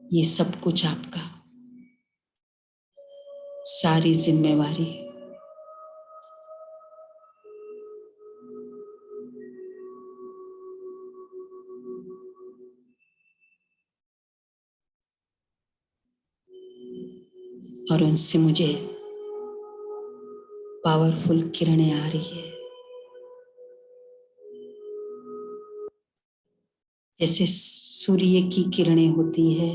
ये सब कुछ आपका, सारी जिम्मेवारी। और उनसे मुझे पावरफुल किरणें आ रही है, जैसे सूर्य की किरणें होती है,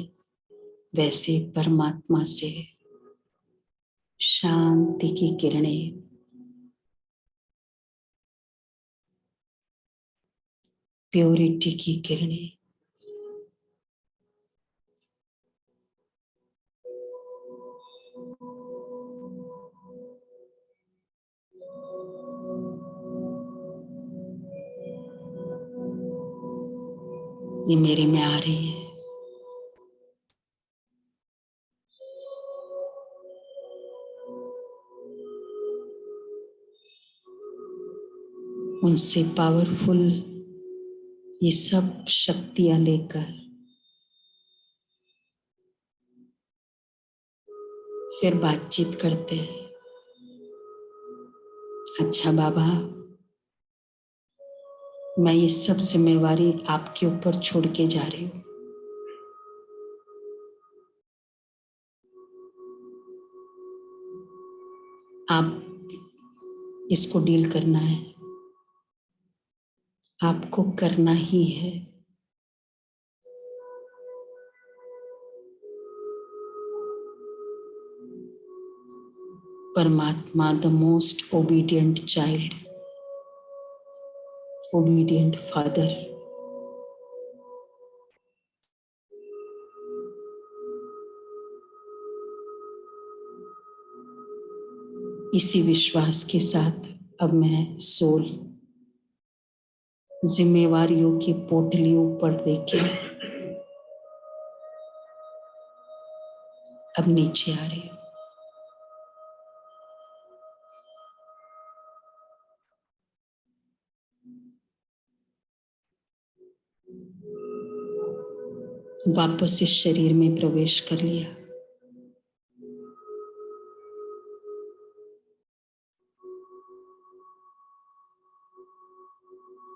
वैसे परमात्मा से शांति की किरणें, प्योरिटी की किरणें। ये मेरे में आ रही है। उनसे पावरफुल ये सब शक्तियां लेकर फिर बातचीत करते हैं। अच्छा बाबा, मैं ये सब जिम्मेवारी आपके ऊपर छोड़ के जा रही हूँ। आप इसको डील करना है, आपको करना ही है। परमात्मा the most obedient child, obedient father, इसी विश्वास के साथ अब मैं सोल जिम्मेवारियों की पोटलियों पर लेके अब नीचे आ रही हूँ। वापस इस शरीर में प्रवेश कर लिया।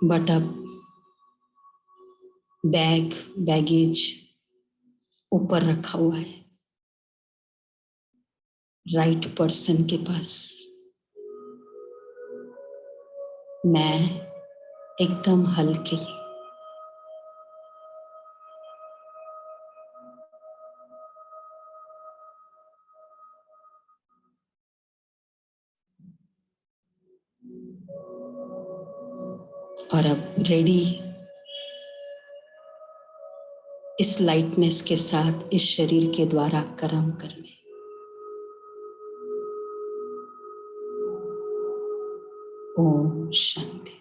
बट अब बैगेज ऊपर रखा हुआ है, राइट पर्सन के पास। मैं एकदम हल्के, और अब रेडी इस लाइटनेस के साथ इस शरीर के द्वारा कर्म करने। ओम शांति।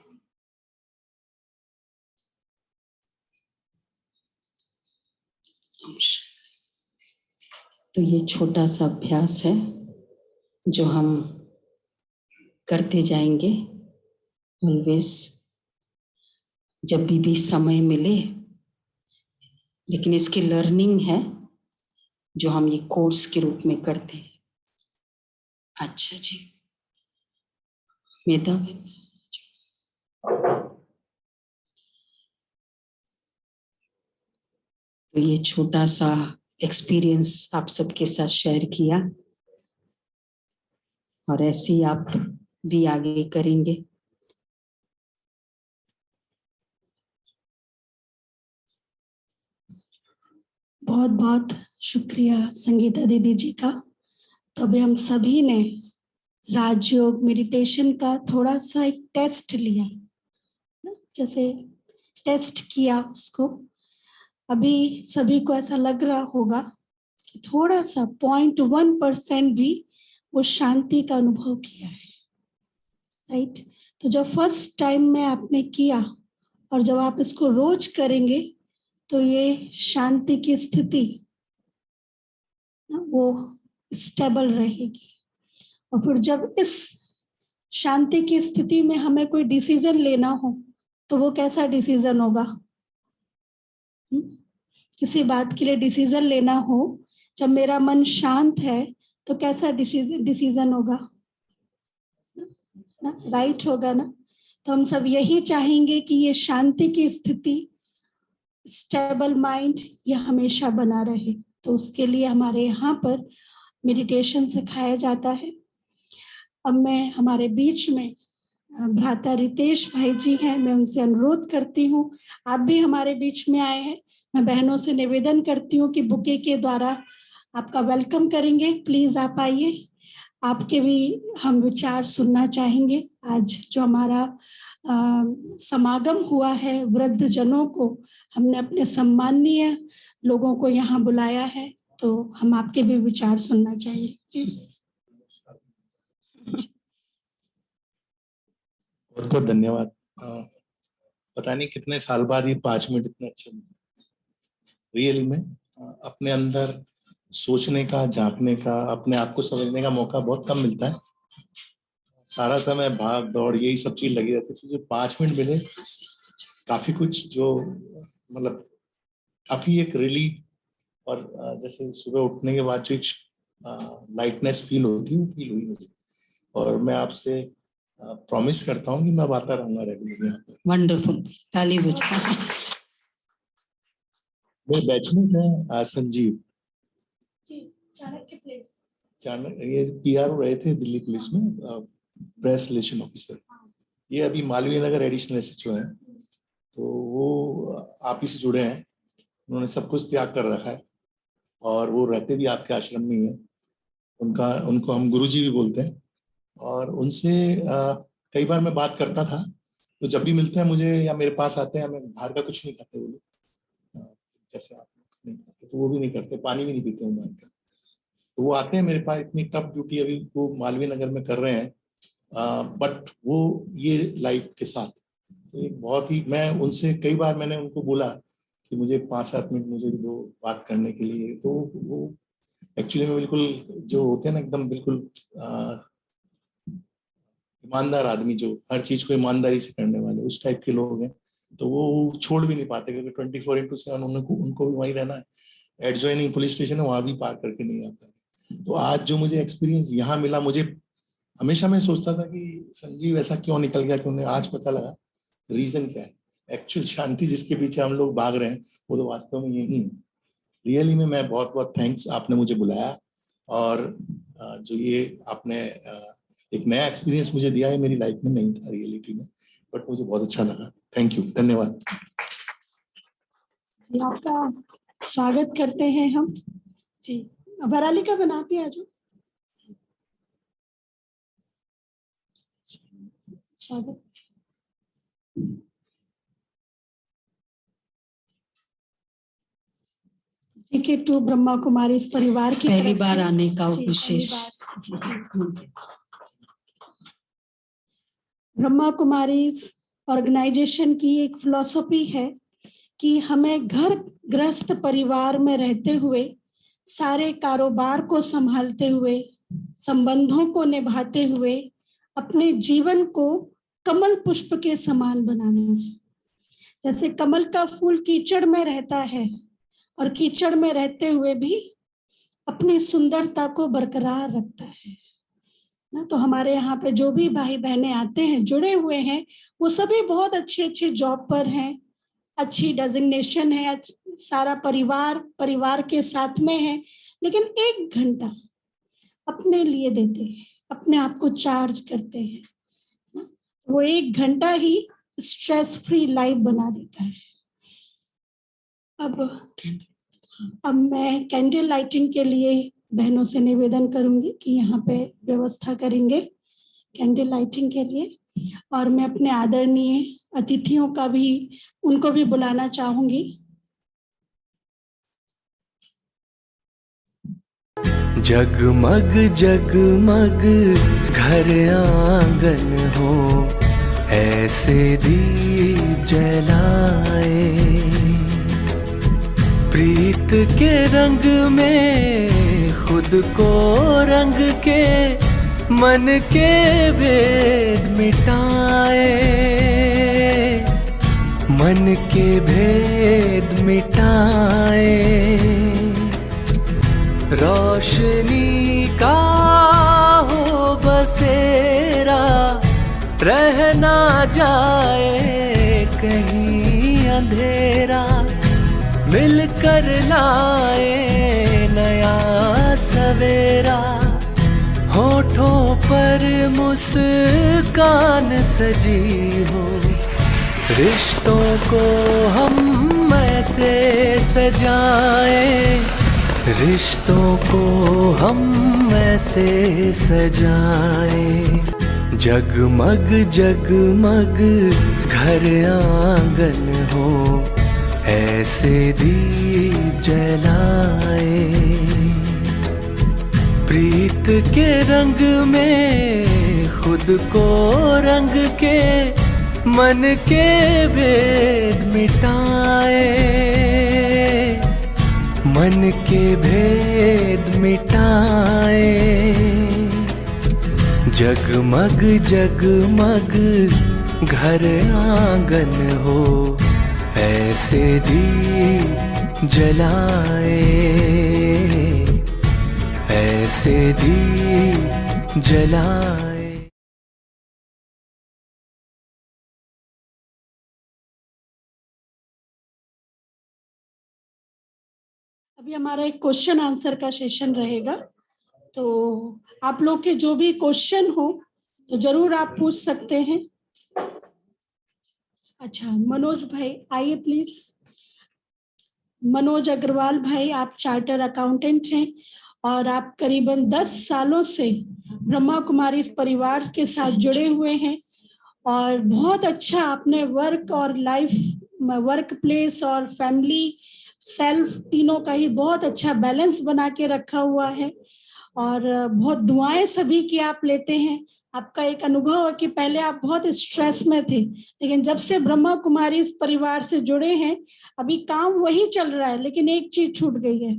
ओम शांति। तो ये छोटा सा अभ्यास है जो हम करते जाएंगे ऑलवेज, जब भी समय मिले। लेकिन इसकी लर्निंग है जो हम ये कोर्स के रूप में करते हैं। अच्छा जी, मेधा बहन, तो ये छोटा सा एक्सपीरियंस आप सबके साथ शेयर किया, और ऐसे ही आप भी आगे करेंगे। बहुत बहुत शुक्रिया संगीता दीदी जी का। तो अभी हम सभी ने राजयोग मेडिटेशन का थोड़ा सा एक टेस्ट लिया, जैसे टेस्ट किया उसको, अभी सभी को ऐसा लग रहा होगा कि थोड़ा सा 0.1% भी वो शांति का अनुभव किया है, राइट। तो जब फर्स्ट टाइम में आपने किया और जब आप इसको रोज करेंगे तो ये शांति की स्थिति वो स्टेबल रहेगी। और फिर जब इस शांति की स्थिति में हमें कोई डिसीजन लेना हो तो वो कैसा डिसीजन होगा? किसी बात के लिए डिसीजन लेना हो, जब मेरा मन शांत है तो कैसा डिसीजन होगा ना? राइट होगा ना? तो हम सब यही चाहेंगे कि ये शांति की स्थिति, स्टेबल माइंड, ये हमेशा बना रहे। तो उसके लिए हमारे यहाँ पर मेडिटेशन सिखाया जाता है। अब मैं हमारे बीच में भ्राता रितेश भाई जी हैं, मैं उनसे अनुरोध करती हूँ, आप भी हमारे बीच में आए हैं, मैं बहनों से निवेदन करती हूँ कि बुके के द्वारा आपका वेलकम करेंगे। प्लीज आप आइए, आपके भी हम विचार सुनना चाहेंगे। आज जो हमारा समागम हुआ है वृद्ध जनों को, हमने अपने सम्माननीय लोगों को यहाँ बुलाया है, तो हम आपके भी विचार सुनना चाहिए। बहुत बहुत धन्यवाद। पता नहीं कितने साल बाद ये 5 मिनट इतने अच्छे रियली में अपने अंदर सोचने का, झांकने का, अपने आप को समझने का मौका बहुत कम मिलता है। सारा समय भाग दौड़ यही सब चीज लगी रहती थी। जो 5 मिनट मिले, काफी कुछ जो मतलब काफी एक रिलीफ, और जैसे सुबह उठने के बाद जो एक लाइटनेस फील होती है वो फील हुई मुझे। और मैं आपसे प्रॉमिस करता हूँ कि मैं आता रहूंगा रेगुलर यहाँ पर। वंडरफुल, ताली बजाओ। मेरे बैचमेट है संजीव जी, चाणक्य प्लेस। ये PR रहे थे दिल्ली पुलिस में, प्रेस रिलेशन ऑफिसर। ये अभी मालवीय नगर एडिशनल SHO हैं, तो वो आप ही से जुड़े हैं। उन्होंने सब कुछ त्याग कर रखा है और वो रहते भी आपके आश्रम में ही है। उनको हम गुरुजी भी बोलते हैं। और उनसे कई बार मैं बात करता था, तो जब भी मिलते हैं मुझे या मेरे पास आते हैं, हमें बाहर का कुछ नहीं खाते वो लोग, जैसे आप नहीं करते तो वो भी नहीं करते, पानी भी नहीं पीते हैं बाहर का। तो वो आते हैं मेरे पास, इतनी टफ ड्यूटी अभी वो मालवीय नगर में कर रहे हैं, बट वो ये लाइफ के साथ तो एक बहुत ही, मैं उनसे कई बार मैंने उनको बोला कि मुझे 5-7 मिनट मुझे दो बात करने के लिए। तो वो एक्चुअली में बिल्कुल जो होते हैं ना एकदम बिल्कुल ईमानदार आदमी, जो हर चीज को ईमानदारी से करने वाले, उस टाइप के लोग हैं। तो वो छोड़ भी नहीं पाते क्योंकि 24/7 उनको भी वहीं रहना है। एडजॉइनिंग पुलिस स्टेशन है, वहां भी पार करके नहीं आ पाए। तो आज जो मुझे एक्सपीरियंस यहाँ मिला, मुझे हमेशा मैं सोचता था कि संजीव ऐसा क्यों निकल गया, क्यों नहीं, आज पता लगा रीजन क्या है। एक्चुअल शांति जिसके पीछे हम लोग भाग रहे हैं वो तो वास्तव में यही है। रियली में मैं बहुत बहुत थैंक्स, आपने मुझे बुलाया और जो ये आपने एक नया एक्सपीरियंस मुझे दिया है, मेरी लाइफ में नहीं था रियलिटी में, बट मुझे बहुत अच्छा लगा। थैंक यू, धन्यवाद। आपका स्वागत करते हैं हम जी। बराली का बना के आ जाओ, स्वागत। TK2 ब्रह्मा कुमारी इस परिवार की पहली तरफ बार से आने का जी, विशेष। ब्रह्मा कुमारी ऑर्गेनाइजेशन की एक फिलॉसफी है कि हमें घर गृहस्थ परिवार में रहते हुए, सारे कारोबार को संभालते हुए, संबंधों को निभाते हुए अपने जीवन को कमल पुष्प के समान बनाना है। जैसे कमल का फूल कीचड़ में रहता है और कीचड़ में रहते हुए भी अपनी सुंदरता को बरकरार रखता है ना। तो हमारे यहाँ पे जो भी भाई बहनें आते हैं, जुड़े हुए हैं, वो सभी बहुत अच्छे अच्छे जॉब पर हैं, अच्छी डेजिग्नेशन है, सारा परिवार के साथ में है, लेकिन 1 घंटा अपने लिए देते हैं, अपने आप को चार्ज करते हैं ना। वो 1 घंटा ही स्ट्रेस फ्री लाइफ बना देता है। अब मैं कैंडल लाइटिंग के लिए बहनों से निवेदन करूंगी कि यहाँ पे व्यवस्था करेंगे कैंडल लाइटिंग के लिए। और मैं अपने आदरणीय अतिथियों का भी उनको भी बुलाना चाहूंगी। जगमग जगमग घर आंगन हो, ऐसे दीप जलाए, प्रीत के रंग में खुद को रंग के, मन के भेद मिटाए, मन के भेद मिटाए, रोशनी का हो बसेरा, रह ना जाए कहीं अंधेरा, मिलकर लाए नया सवेरा, होठों पर मुस्कान सजी हो, रिश्तों को हम ऐसे सजाएं, रिश्तों को हम ऐसे सजाएं। जगमग जगमग घर आंगन हो, ऐसे दीप जलाए, प्रीत के रंग में खुद को रंग के, मन के भेद मिटाए, मन के भेद मिटाए। जगमग जगमग घर आंगन हो, ऐसे दीप जलाए, ऐसे दीप जलाए। अभी हमारा एक क्वेश्चन आंसर का सेशन रहेगा, तो आप लोग के जो भी क्वेश्चन हो तो जरूर आप पूछ सकते हैं। अच्छा, मनोज भाई आइए प्लीज। मनोज अग्रवाल भाई, आप चार्टर अकाउंटेंट हैं और आप करीबन 10 सालों से ब्रह्मा कुमारी परिवार के साथ जुड़े हुए हैं और बहुत अच्छा आपने वर्क और लाइफ, वर्क प्लेस और फैमिली सेल्फ तीनों का ही बहुत अच्छा बैलेंस बना के रखा हुआ है और बहुत दुआएं सभी की आप लेते हैं। आपका एक अनुभव है कि पहले आप बहुत स्ट्रेस में थे, लेकिन जब से ब्रह्मा कुमारी इस परिवार से जुड़े हैं अभी काम वही चल रहा है, लेकिन एक चीज छूट गई है।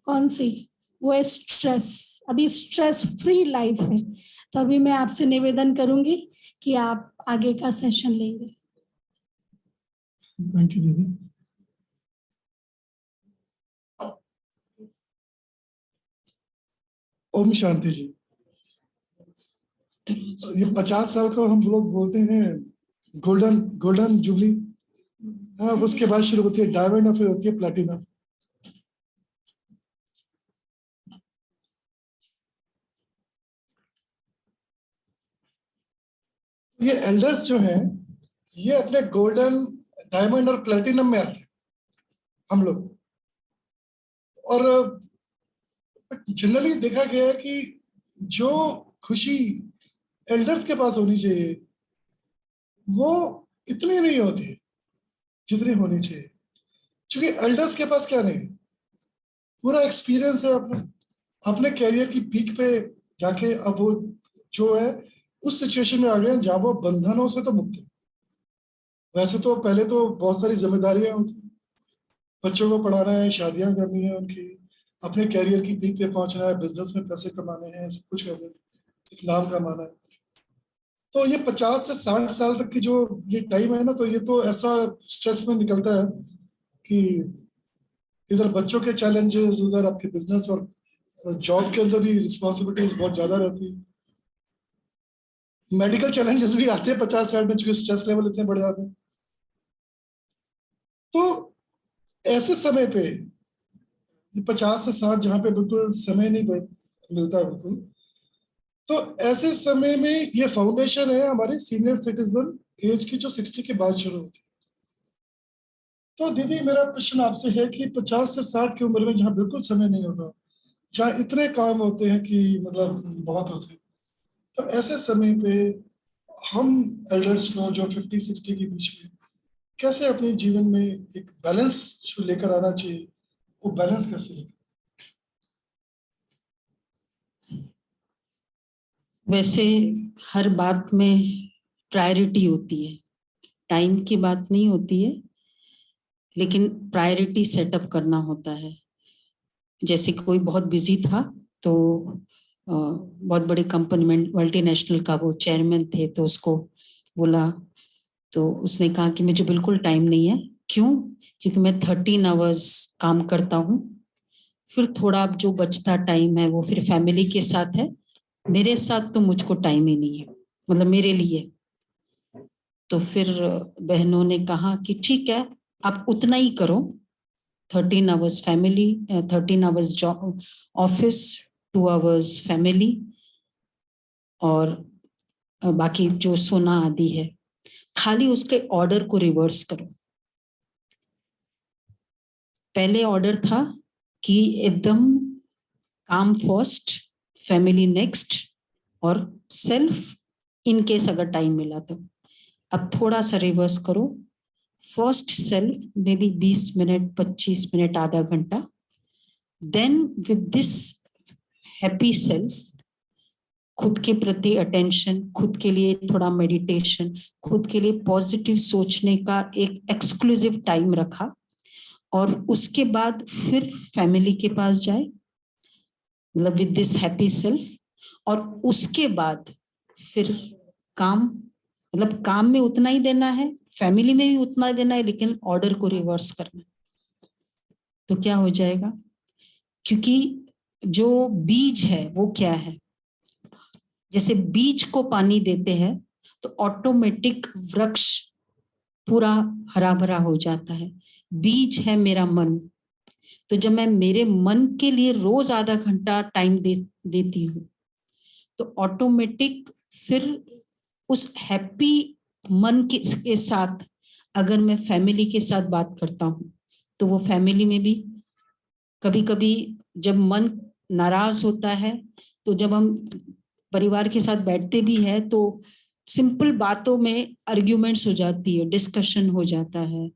कौन सी? वो है स्ट्रेस। अभी स्ट्रेस फ्री लाइफ है। तो अभी मैं आपसे निवेदन करूंगी कि आप आगे का सेशन लेंगे। थैंक यू दीदी। ओम शांति जी। ये 50 साल का हम लोग बोलते हैं गोल्डन जुबली, हाँ, उसके बाद शुरू होती है डायमंड और फिर होती है प्लैटिनम। ये एल्डर्स जो हैं ये अपने गोल्डन, डायमंड और प्लैटिनम में आते हैं हम लोग। और जनरली देखा गया है कि जो खुशी एल्डर्स के पास होनी चाहिए वो इतनी नहीं होती जितनी होनी चाहिए, क्योंकि एल्डर्स के पास क्या नहीं, पूरा एक्सपीरियंस है अपने कैरियर की पीक पे जाके। अब वो जो है उस सिचुएशन में आ गए हैं जहां वो बंधनों से तो मुक्त है। वैसे तो पहले तो बहुत सारी जिम्मेदारियां होती, बच्चों को पढ़ाना है, शादियां करनी है उनकी, अपने कैरियर की पीक पे पहुंचना है, बिजनेस में पैसे कमाने हैं, सब कुछ करना है, एक नाम कमाना है। तो ये 50 से 60 साल तक की जो ये टाइम है ना, तो ये तो ऐसा स्ट्रेस में निकलता है कि इधर बच्चों के चैलेंजेस, उधर आपके बिजनेस और जॉब के अंदर भी रिस्पॉन्सिबिलिटीज बहुत ज्यादा रहती है। मेडिकल चैलेंजेस भी आते हैं 50-60 में, चूंकि स्ट्रेस लेवल इतने बढ़ जाते हैं। तो ऐसे समय पे 50 से 60 जहाँ पे बिल्कुल समय नहीं मिलता बिल्कुल, तो ऐसे समय में ये फाउंडेशन है हमारे सीनियर सिटीजन एज की जो 60 के बाद शुरू होती है। तो दीदी मेरा प्रश्न आपसे है कि 50 से 60 की उम्र में जहाँ बिल्कुल समय नहीं होता, जहाँ इतने काम होते हैं कि मतलब बहुत होते हैं, तो ऐसे समय पे हम एल्डर्स को जो 50-60 के बीच में कैसे अपने जीवन में एक बैलेंस जो लेकर आना चाहिए, वो बैलेंस कैसे लेकर? वैसे हर बात में प्रायोरिटी होती है, टाइम की बात नहीं होती है, लेकिन प्रायोरिटी सेटअप करना होता है। जैसे कोई बहुत बिजी था तो बहुत बड़ी कंपनी में मल्टीनेशनल का वो चेयरमैन थे, तो उसको बोला, तो उसने कहा कि मुझे बिल्कुल टाइम नहीं है। क्यों? क्योंकि मैं 13 आवर्स काम करता हूँ, फिर थोड़ा अब जो बचता टाइम है वो फिर फैमिली के साथ है, मेरे साथ तो मुझको टाइम ही नहीं है, मतलब मेरे लिए। तो फिर बहनों ने कहा कि ठीक है, आप उतना ही करो, 13 hours family, 13 hours job office, 2 hours family, और बाकी जो सोना आदि है, खाली उसके ऑर्डर को रिवर्स करो। पहले ऑर्डर था कि एकदम काम फर्स्ट, फैमिली नेक्स्ट और सेल्फ इन केस अगर टाइम मिला तो। अब थोड़ा सा रिवर्स करो, first self maybe 20 minute, 25 minute, आधा घंटा, then with this happy self, खुद के प्रति अटेंशन, खुद के लिए थोड़ा मेडिटेशन, खुद के लिए पॉजिटिव सोचने का एक एक्सक्लूसिव टाइम रखा, और उसके बाद फिर फैमिली के पास जाए, मतलब विद दिस हैप्पी सेल्फ, और उसके बाद फिर काम, मतलब काम में उतना ही देना है, फैमिली में भी उतना ही देना है, लेकिन ऑर्डर को रिवर्स करना। तो क्या हो जाएगा, क्योंकि जो बीज है वो क्या है, जैसे बीज को पानी देते हैं तो ऑटोमेटिक वृक्ष पूरा हरा भरा हो जाता है। बीज है मेरा मन, तो जब मैं मेरे मन के लिए रोज आधा घंटा टाइम देती हूँ, तो ऑटोमेटिक फिर उस हैप्पी मन के साथ अगर मैं फैमिली के साथ बात करता हूँ, तो वो फैमिली में भी कभी कभी जब मन नाराज होता है, तो जब हम परिवार के साथ बैठते भी है तो सिंपल बातों में आर्ग्यूमेंट्स हो जाती है, डिस्कशन हो जाता है,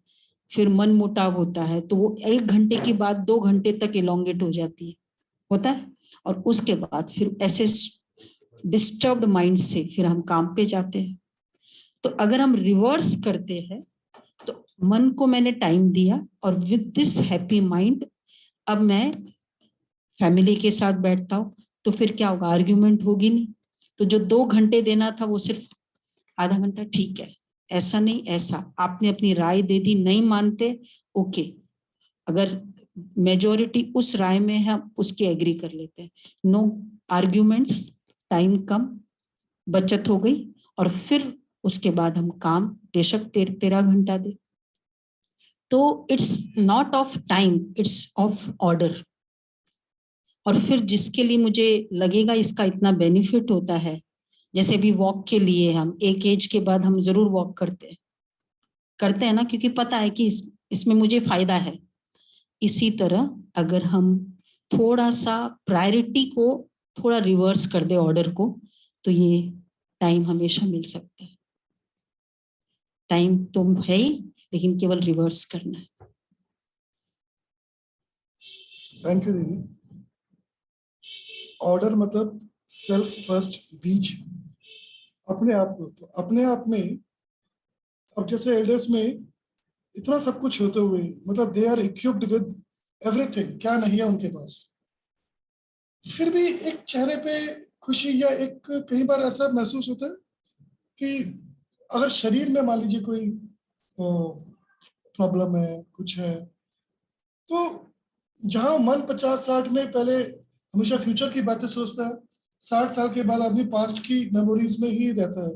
फिर मन मुटाव होता है, तो वो 1 घंटे के बाद 2 घंटे तक इलोंगेट हो जाती है, होता है। और उसके बाद फिर ऐसे डिस्टर्ब्ड माइंड से फिर हम काम पे जाते हैं। तो अगर हम रिवर्स करते हैं, तो मन को मैंने टाइम दिया और विद दिस हैप्पी माइंड अब मैं फैमिली के साथ बैठता हूँ, तो फिर क्या होगा, आर्ग्यूमेंट होगी नहीं। तो जो 2 घंटे देना था वो सिर्फ आधा घंटा, ठीक है, ऐसा नहीं ऐसा, आपने अपनी राय दे दी, नहीं मानते, ओके, अगर मेजॉरिटी उस राय में है हम उसकी एग्री कर लेते हैं, नो आर्ग्यूमेंट्स, टाइम कम बचत हो गई, और फिर उसके बाद हम काम बेशक 13 घंटा दे। तो it's not of time, it's of order. और फिर जिसके लिए मुझे लगेगा इसका इतना बेनिफिट होता है, जैसे भी वॉक के लिए हम एक एज के बाद हम जरूर वॉक करते हैं ना, क्योंकि पता है कि इसमें मुझे फायदा है। इसी तरह अगर हम थोड़ा सा प्रायोरिटी को थोड़ा रिवर्स कर दे ऑर्डर को, तो ये टाइम हमेशा मिल सकता है। टाइम तो है ही, लेकिन केवल रिवर्स करना है। थैंक यू दीदी। ऑर्डर मतलब सेल्फ फर्स्ट, बीज अपने आप में। अब जैसे एल्डर्स में इतना सब कुछ होते हुए, मतलब they are equipped with everything, क्या नहीं है उनके पास, फिर भी एक चेहरे पे खुशी, या एक कई बार ऐसा महसूस होता है कि अगर शरीर में मान लीजिए कोई प्रॉब्लम है, कुछ है, तो जहां मन 50-60 में पहले हमेशा फ्यूचर की बातें सोचता है, 60 साल के बाद आदमी पास्ट की मेमोरीज में ही रहता है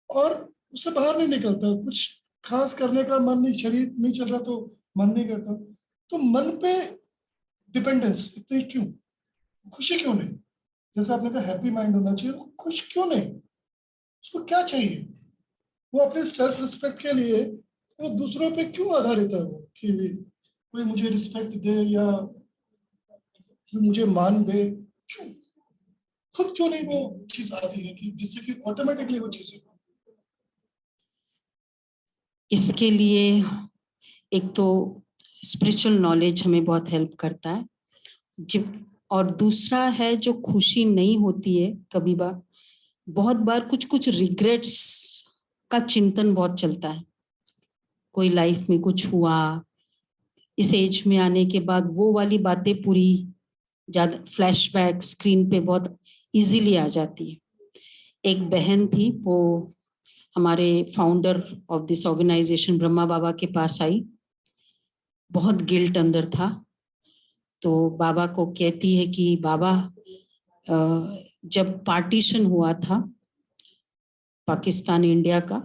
और उससे बाहर नहीं निकलता। कुछ खास करने का मन नहीं, शरीर नहीं चल रहा तो मन नहीं करता। तो मन पे डिपेंडेंस इतनी क्यों, खुशी क्यों नहीं? जैसे आपने कहा हैप्पी माइंड होना चाहिए, वो खुश क्यों नहीं? उसको क्या चाहिए? वो अपने सेल्फ रिस्पेक्ट के लिए वो दूसरों पे क्यों आधारित है, वो कि कोई मुझे रिस्पेक्ट दे या मुझे मान दे, क्यों? खुद क्यों नहीं वो चीज आती है कि जिससे कि ऑटोमेटिकली वो चीजें इसके लिए एक तो स्पिरिचुअल नॉलेज हमें बहुत हेल्प करता है, जब और दूसरा है जो खुशी नहीं होती है कभी बार, बहुत बार कुछ कुछ रिग्रेट्स का चिंतन बहुत चलता है। कोई लाइफ में कुछ हुआ, इस एज में आने के बाद वो वाली बातें पूरी ज्यादा फ्लैशबैक स्क्रीन पे बहुत इजीली आ जाती है। एक बहन थी, वो हमारे founder of this organisation Brahma Baba के पास आई, बहुत गिल्ट अंदर था, तो बाबा को कहती है कि बाबा जब पार्टीशन हुआ था पाकिस्तान इंडिया का,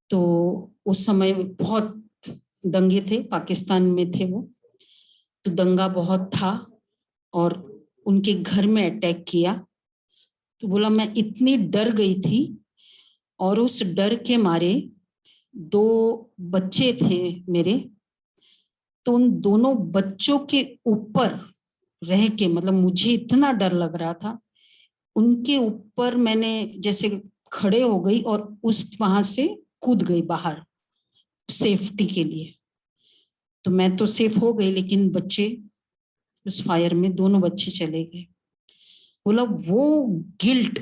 तो उस समय बहुत दंगे थे, पाकिस्तान में थे वो, तो दंगा बहुत था और उनके घर में अटैक किया। तो बोला मैं इतनी डर गई थी और उस डर के मारे 2 बच्चे थे मेरे, तो उन दोनों बच्चों के ऊपर रह के, मतलब मुझे इतना डर लग रहा था, उनके ऊपर मैंने जैसे खड़े हो गई और उस वहां से कूद गई बाहर सेफ्टी के लिए। तो मैं तो सेफ हो गई, लेकिन बच्चे उस फायर में दोनों बच्चे चले गए। बोला वो गिल्ट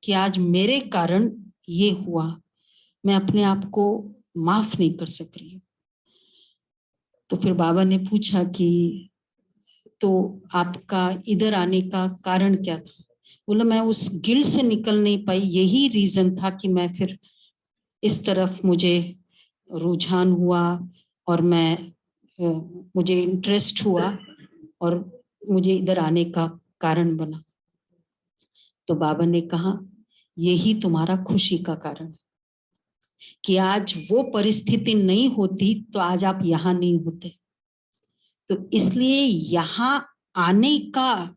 कि आज मेरे कारण ये हुआ, मैं अपने आप को माफ नहीं कर सक रही हूँ। तो फिर बाबा ने पूछा कि तो आपका इधर आने का कारण क्या था? बोला मैं उस गिल्ट से निकल नहीं पाई, यही रीजन था कि मैं फिर इस तरफ मुझे रुझान हुआ और मुझे इंटरेस्ट हुआ और मुझे इधर आने का कारण बना। तो बाबा ने कहा यही तुम्हारा खुशी का कारण है कि आज वो परिस्थिति नहीं होती तो आज आप यहाँ नहीं होते। तो इसलिए यहाँ आने का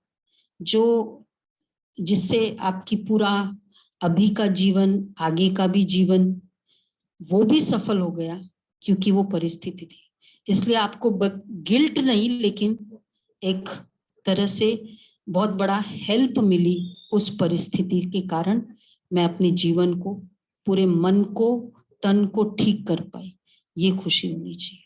जो, जिससे आपकी पूरा अभी का जीवन, आगे का भी जीवन, वो भी सफल हो गया क्योंकि वो परिस्थिति थी। इसलिए आपको गिल्ट नहीं, लेकिन एक तरह से बहुत बड़ा हेल्प मिली उस परिस्थिति के कारण। मैं अपने जीवन को, पूरे मन को, तन को ठीक कर पाई, ये खुशी होनी चाहिए।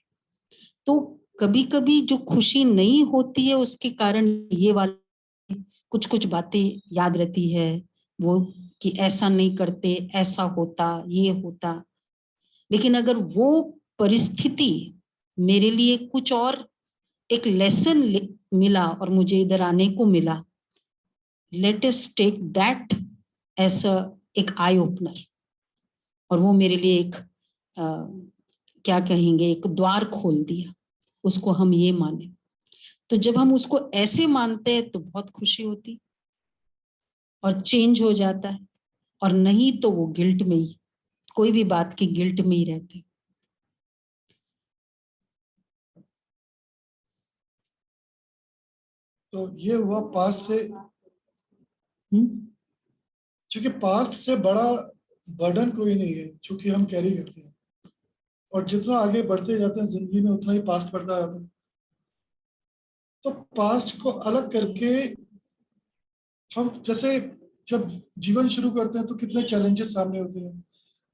तो कभी कभी जो खुशी नहीं होती है उसके कारण ये वाली कुछ कुछ बातें याद रहती है, वो कि ऐसा नहीं करते, ऐसा होता, ये होता। लेकिन अगर वो परिस्थिति मेरे लिए कुछ और एक लेसन मिला और मुझे इधर आने को मिला, let us take that as एक आई ओपनर, और वो मेरे लिए एक क्या कहेंगे, एक द्वार खोल दिया, उसको हम ये माने। तो जब हम उसको ऐसे मानते हैं तो बहुत खुशी होती और चेंज हो जाता है, और नहीं तो वो गिल्ट में ही, कोई भी बात की गिल्ट में ही रहते। तो ये हुआ पास्ट से, क्योंकि पास्ट से बड़ा बर्डन कोई नहीं है क्योंकि हम कैरी करते हैं, और जितना आगे बढ़ते जाते हैं जिंदगी में उतना ही पास्ट बढ़ता जाता है। तो पास्ट को अलग करके हम जैसे जब जीवन शुरू करते हैं तो कितने चैलेंजेस सामने होते हैं,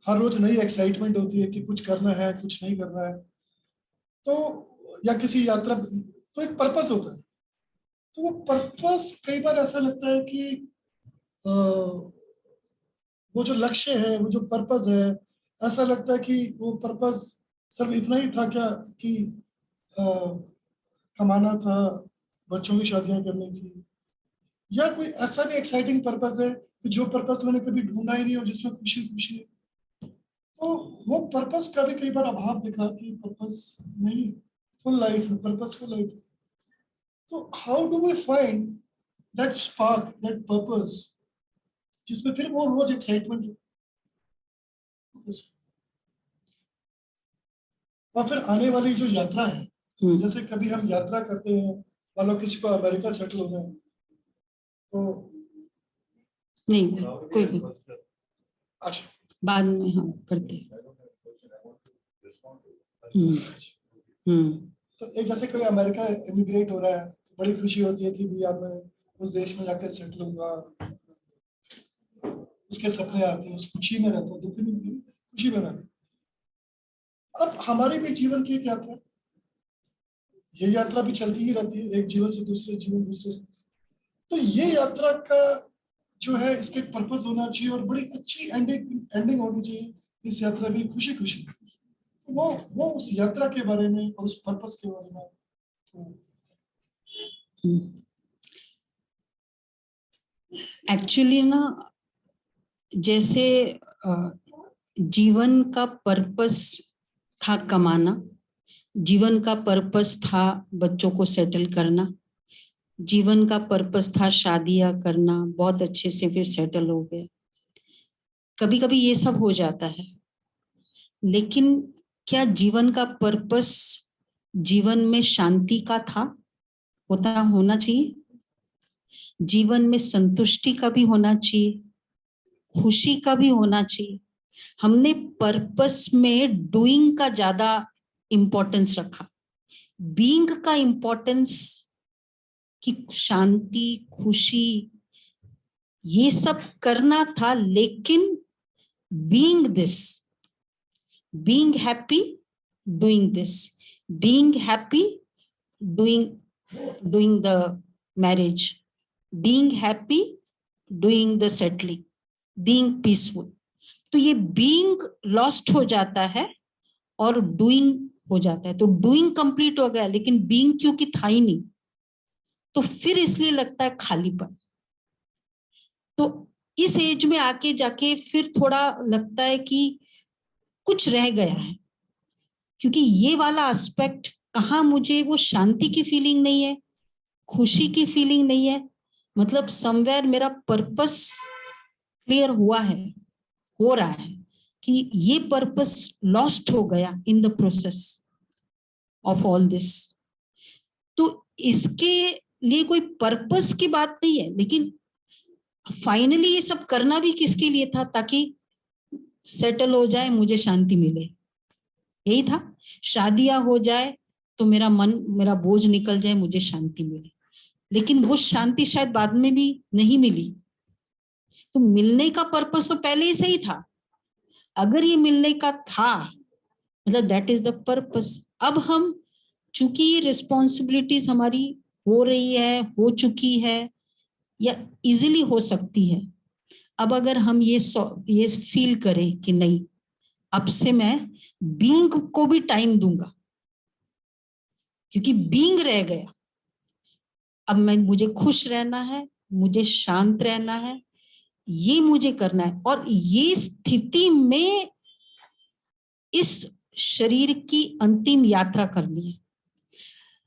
हर रोज नई एक्साइटमेंट होती है कि कुछ करना है, कुछ नहीं करना है, तो या किसी यात्रा, तो एक पर्पस होता है। तो वो पर्पस कई बार ऐसा लगता है कि वो जो लक्ष्य है, वो जो पर्पस है, ऐसा लगता है कि वो पर्पस सिर्फ इतना ही था क्या कि कमाना था, बच्चों की शादियां करनी थी, या कोई ऐसा भी एक्साइटिंग पर्पस है कि जो पर्पस मैंने कभी ढूंढा ही नहीं और जिसमें खुशी खुशी है। तो वो पर्पस का भी कई बार अभाव दिखा कि पर्पस नहीं, फुल लाइफ है, पर्पसफुल लाइफ है। तो how do we find that spark, that purpose, जिसमें फिर वो रोज एक्साइटमेंट है, और फिर आने वाली जो यात्रा है, जैसे कभी हम यात्रा करते हैं, मान लो किसी को अमेरिका सेटल होना है, तो नहीं कोई भी अच्छा बाद में हम करते हैं। तो एक जैसे कोई अमेरिका इमिग्रेट हो रहा है, बड़ी खुशी होती है कि भी आप उस देश में जाकर सेटल होगा, उसके सपने आते हैं, उस खुशी में रहता है, दुख नहीं, खुशी में रहता है। अब हमारी भी जीवन की एक यात्रा, ये यात्रा भी चलती ही रहती है, एक जीवन से दूसरे जीवन, दूसरे से तीसरे। तो ये यात्रा का जो है इसके पर्पस होना चाहिए और बड़ी अच्छी एंडिंग होनी चाहिए इस यात्रा की, खुशी खुशी। वो उस यात्रा के बारे में और उस पर्पस के बारे में एक्चुअली ना, जैसे जीवन का पर्पस था कमाना, जीवन का पर्पस था बच्चों को सेटल करना, जीवन का पर्पस था शादियां करना, बहुत अच्छे से फिर सेटल हो गए। कभी कभी ये सब हो जाता है, लेकिन क्या जीवन का पर्पस जीवन में शांति का था? होना चाहिए। जीवन में संतुष्टि का भी होना चाहिए, खुशी का भी होना चाहिए। हमने पर्पस में डूइंग का ज्यादा इंपॉर्टेंस रखा, बीइंग का इंपॉर्टेंस कि शांति, खुशी, ये सब करना था। लेकिन being this, being happy, doing this, being happy, doing the marriage, being happy, doing the settling, being peaceful. तो ये बीइंग लॉस्ट हो जाता है और डूइंग हो जाता है। तो डूइंग कंप्लीट हो गया, लेकिन बीइंग क्योंकि था ही नहीं, तो फिर इसलिए लगता है खालीपन। तो इस एज में आके जाके फिर थोड़ा लगता है कि कुछ रह गया है, क्योंकि ये वाला एस्पेक्ट कहाँ, मुझे वो शांति की फीलिंग नहीं है, खुशी की फीलिंग नहीं है। मतलब समवेयर मेरा पर्पस क्लियर हुआ है, हो रहा है कि ये पर्पस लॉस्ट हो गया in the process of all this. तो इसके लिए कोई पर्पस की बात नहीं है, लेकिन फाइनली ये सब करना भी किसके लिए था? ताकि सेटल हो जाए, मुझे शांति मिले, यही था। शादियां हो जाए तो मेरा बोझ निकल जाए, मुझे शांति मिले। लेकिन वो शांति शायद बाद में भी नहीं मिली। तो मिलने का पर्पस तो पहले ही सही था। अगर ये मिलने का था, मतलब दैट इज द पर्पस। अब हम, चूंकि ये रिस्पॉन्सिबिलिटीज हमारी हो रही है, हो चुकी है, या इजीली हो सकती है, अब अगर हम ये फील करें कि नहीं, अब से मैं बीइंग को भी टाइम दूंगा, क्योंकि बीइंग रह गया। अब मुझे खुश रहना है, मुझे शांत रहना है, ये मुझे करना है। और ये स्थिति में इस शरीर की अंतिम यात्रा करनी है।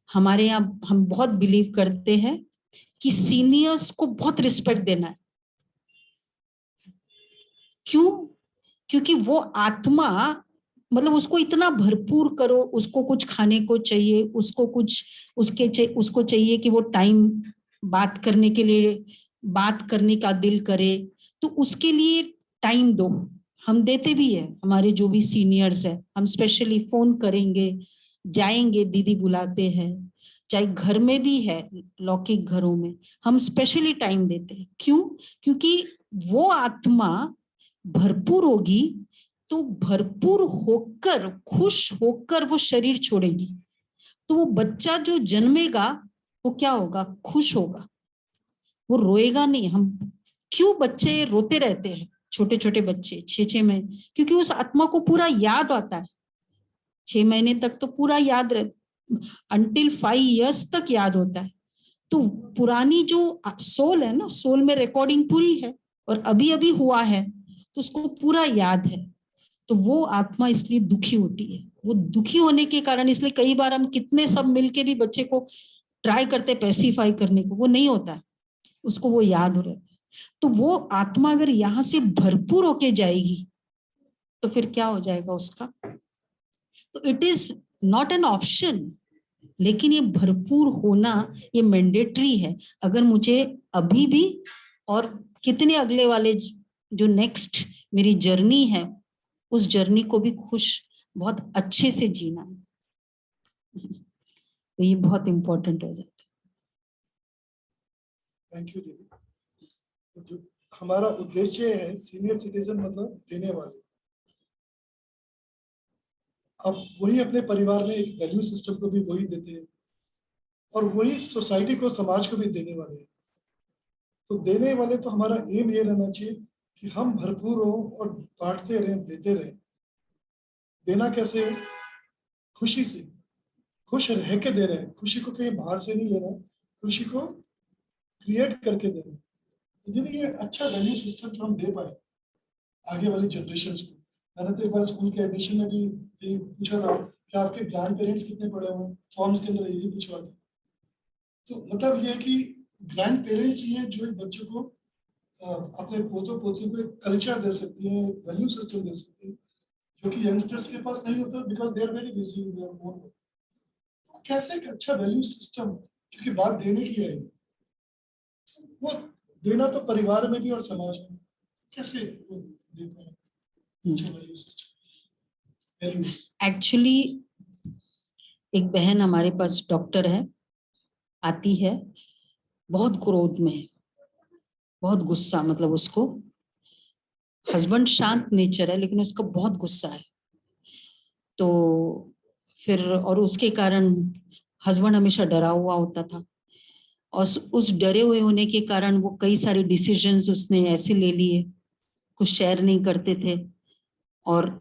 हमारे यहाँ हम बहुत बिलीव करते हैं कि सीनियर्स को बहुत रिस्पेक्ट देना है। क्यों? क्योंकि वो आत्मा, मतलब उसको इतना भरपूर करो, उसको कुछ खाने को चाहिए, उसको चाहिए कि वो टाइम बात करने के लिए, बात करने का दिल करे, तो उसके लिए टाइम दो। हम देते भी है, हमारे जो भी सीनियर्स है, हम स्पेशली फोन करेंगे, जाएंगे, दीदी बुलाते हैं, चाहे घर में भी है, लौकिक घरों में हम स्पेशली टाइम देते हैं। क्यों? क्योंकि वो आत्मा भरपूर होगी तो भरपूर होकर, खुश होकर वो शरीर छोड़ेगी। तो वो बच्चा जो जन्मेगा वो क्या होगा? खुश होगा, वो रोएगा नहीं। हम क्यों बच्चे रोते रहते हैं, छोटे छोटे बच्चे 6-6 महीने? क्योंकि उस आत्मा को पूरा याद आता है। 6 महीने तक तो पूरा याद रहता, अंटिल 5 years तक याद होता है। तो पुरानी जो सोल है ना, सोल में रिकॉर्डिंग पूरी है और अभी अभी हुआ है, तो उसको पूरा याद है। तो वो आत्मा इसलिए दुखी होती है। वो दुखी होने के कारण, इसलिए कई बार हम कितने सब मिलके भी बच्चे को ट्राई करते पैसिफाई करने को, वो नहीं होता है, उसको वो याद हो रहता है। तो वो आत्मा अगर यहाँ से भरपूर होके जाएगी तो फिर क्या हो जाएगा उसका? तो it is not an option, लेकिन ये भरपूर होना ये मैंडेटरी है। अगर मुझे अभी भी और कितने अगले वाले जो नेक्स्ट मेरी जर्नी है, उस जर्नी को भी खुश, बहुत अच्छे से जीना है। तो ये बहुत इंपॉर्टेंट हो जाता है। थैंक यू दीदी। तो जो हमारा उद्देश्य है सीनियर सिटीजन मतलब देने वाले, अब वही अपने परिवार में एक वैल्यू सिस्टम को भी वही देते हैं और वही सोसाइटी को समाज को भी देने वाले हैं। तो देने वाले तो हमारा एम ये रहना चाहिए कि हम भरपूर हो और बांटते रहें, देते रहें। देना कैसे हो? खुशी से, खुश रह के दे रहे हैं, खुशी को कहीं बाहर से नहीं लेना, खुशी को क्रिएट करके दे रहे हैं। तो दीदी ये अच्छा वैल्यू सिस्टम जो हम दे पाए आगे वाली जनरेशन को। मैंने तो एक बार स्कूल के एडमिशन में भी पूछा था कि आपके ग्रैंड पेरेंट्स कितने पढ़े हुए, फॉर्म्स के अंदर ये भी पूछा था। तो मतलब ये कि ग्रैंड पेरेंट्स ही है जो एक बच्चों को अपने पोतों पोतियों को एक कल्चर दे सकती है, वैल्यू सिस्टम दे सकती है, जो कि यंगस्टर्स के पास नहीं होता because they are very busy in their own. तो कैसे एक अच्छा वैल्यू सिस्टम, क्योंकि बात देने की है, वो देना तो परिवार में भी और समाज में, कैसे वो दे पाए अच्छा वैल्यू सिस्टम, वैल्यूज। एक्चुअली एक बहन हमारे पास डॉक्टर है, आती है, बहुत क्रोध में है, बहुत गुस्सा, मतलब उसको हस्बैंड शांत नेचर है लेकिन उसको बहुत गुस्सा है। तो फिर और उसके कारण हस्बैंड हमेशा डरा हुआ होता था और उस डरे हुए होने के कारण वो कई सारे डिसीजंस उसने ऐसे ले लिए, कुछ शेयर नहीं करते थे और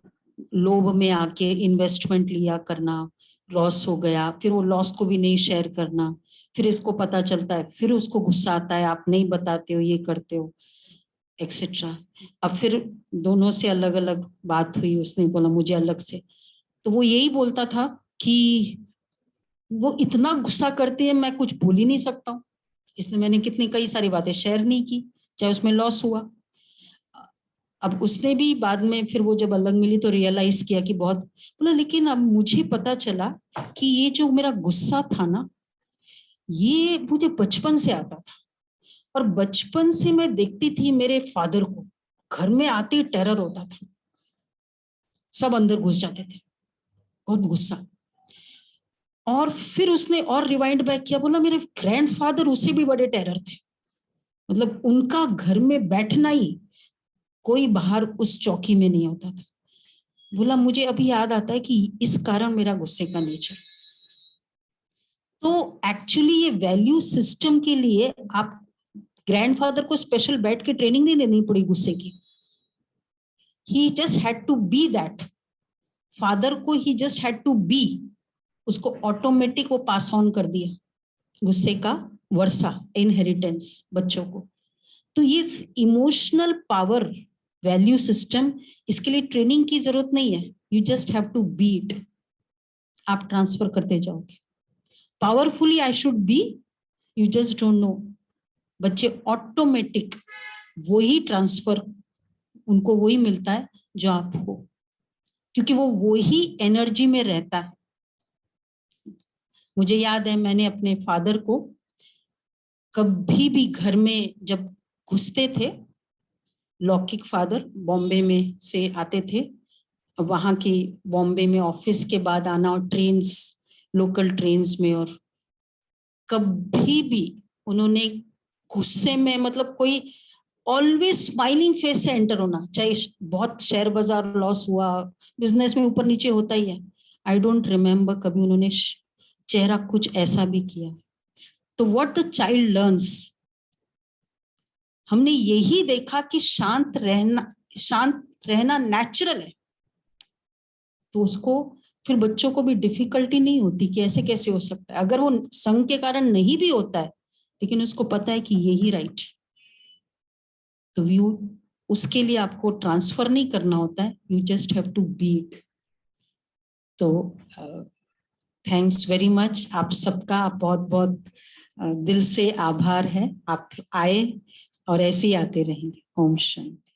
लोभ में आके इन्वेस्टमेंट लिया करना, लॉस हो गया, फिर वो लॉस को भी नहीं शेयर करना, फिर इसको पता चलता है, फिर उसको गुस्सा आता है, आप नहीं बताते हो, ये करते हो, एक्सेट्रा। अब फिर दोनों से अलग अलग बात हुई, उसने बोला मुझे अलग से, तो वो यही बोलता था कि वो इतना गुस्सा करती है मैं कुछ भूल ही नहीं सकता हूँ, इसलिए मैंने कितनी कई सारी बातें शेयर नहीं की, चाहे उसमें लॉस हुआ। अब उसने भी बाद में फिर वो जब अलग मिली तो रियलाइज किया कि बहुत, बोला लेकिन अब मुझे पता चला कि ये जो मेरा गुस्सा था ना, ये मुझे बचपन से आता था और बचपन से मैं देखती थी मेरे फादर को, घर में आते ही टेरर होता था, सब अंदर घुस जाते थे, बहुत गुस्सा। और फिर उसने और रिवाइंड बैक किया, बोला मेरे ग्रैंडफादर उससे भी बड़े टेरर थे, मतलब उनका घर में बैठना ही, कोई बाहर उस चौकी में नहीं होता था। बोला मुझे अभी याद आता है कि इस कारण मेरा गुस्से का नेचर। तो एक्चुअली ये वैल्यू सिस्टम के लिए आप ग्रैंडफादर को स्पेशल बैठ के ट्रेनिंग नहीं देनी पड़ी गुस्से की, he just had to be that, father को he just had to be, उसको ऑटोमेटिक वो पास ऑन कर दिया गुस्से का वर्षा, इनहेरिटेंस बच्चों को। तो ये इमोशनल पावर वैल्यू सिस्टम, इसके लिए ट्रेनिंग की जरूरत नहीं है, you just have to be it, आप ट्रांसफर करते जाओगे। Powerfully I should be, you just don't know, बच्चे ऑटोमेटिक वही ट्रांसफर, उनको वही मिलता है जो आप हो, क्योंकि वो वही एनर्जी में रहता है। मुझे याद है मैंने अपने फादर को कभी भी घर में जब घुसते थे, लौकिक फादर बॉम्बे में से आते थे, वहां की बॉम्बे में ऑफिस के बाद आना और ट्रेन्स, लोकल ट्रेन्स में, और कभी भी उन्होंने गुस्से में, मतलब कोई ऑलवेज स्माइलिंग फेस से एंटर होना, चाहे बहुत शेयर बाजार लॉस हुआ, बिजनेस में ऊपर नीचे होता ही है, आई डोंट रिमेम्बर कभी उन्होंने चेहरा कुछ ऐसा भी किया। तो व्हाट द चाइल्ड लर्न्स, हमने यही देखा कि शांत रहना नेचुरल है, तो उसको फिर बच्चों को भी डिफिकल्टी नहीं होती कि ऐसे कैसे हो सकता है, अगर वो संग के कारण नहीं भी होता है लेकिन उसको पता है कि यही राइट है, तो व्यू उसके लिए आपको ट्रांसफर नहीं करना होता है, you just have to be it. तो थैंक्स वेरी मच, आप सबका बहुत बहुत दिल से आभार है, आप आए और ऐसे ही आते रहेंगे। ओम शांति।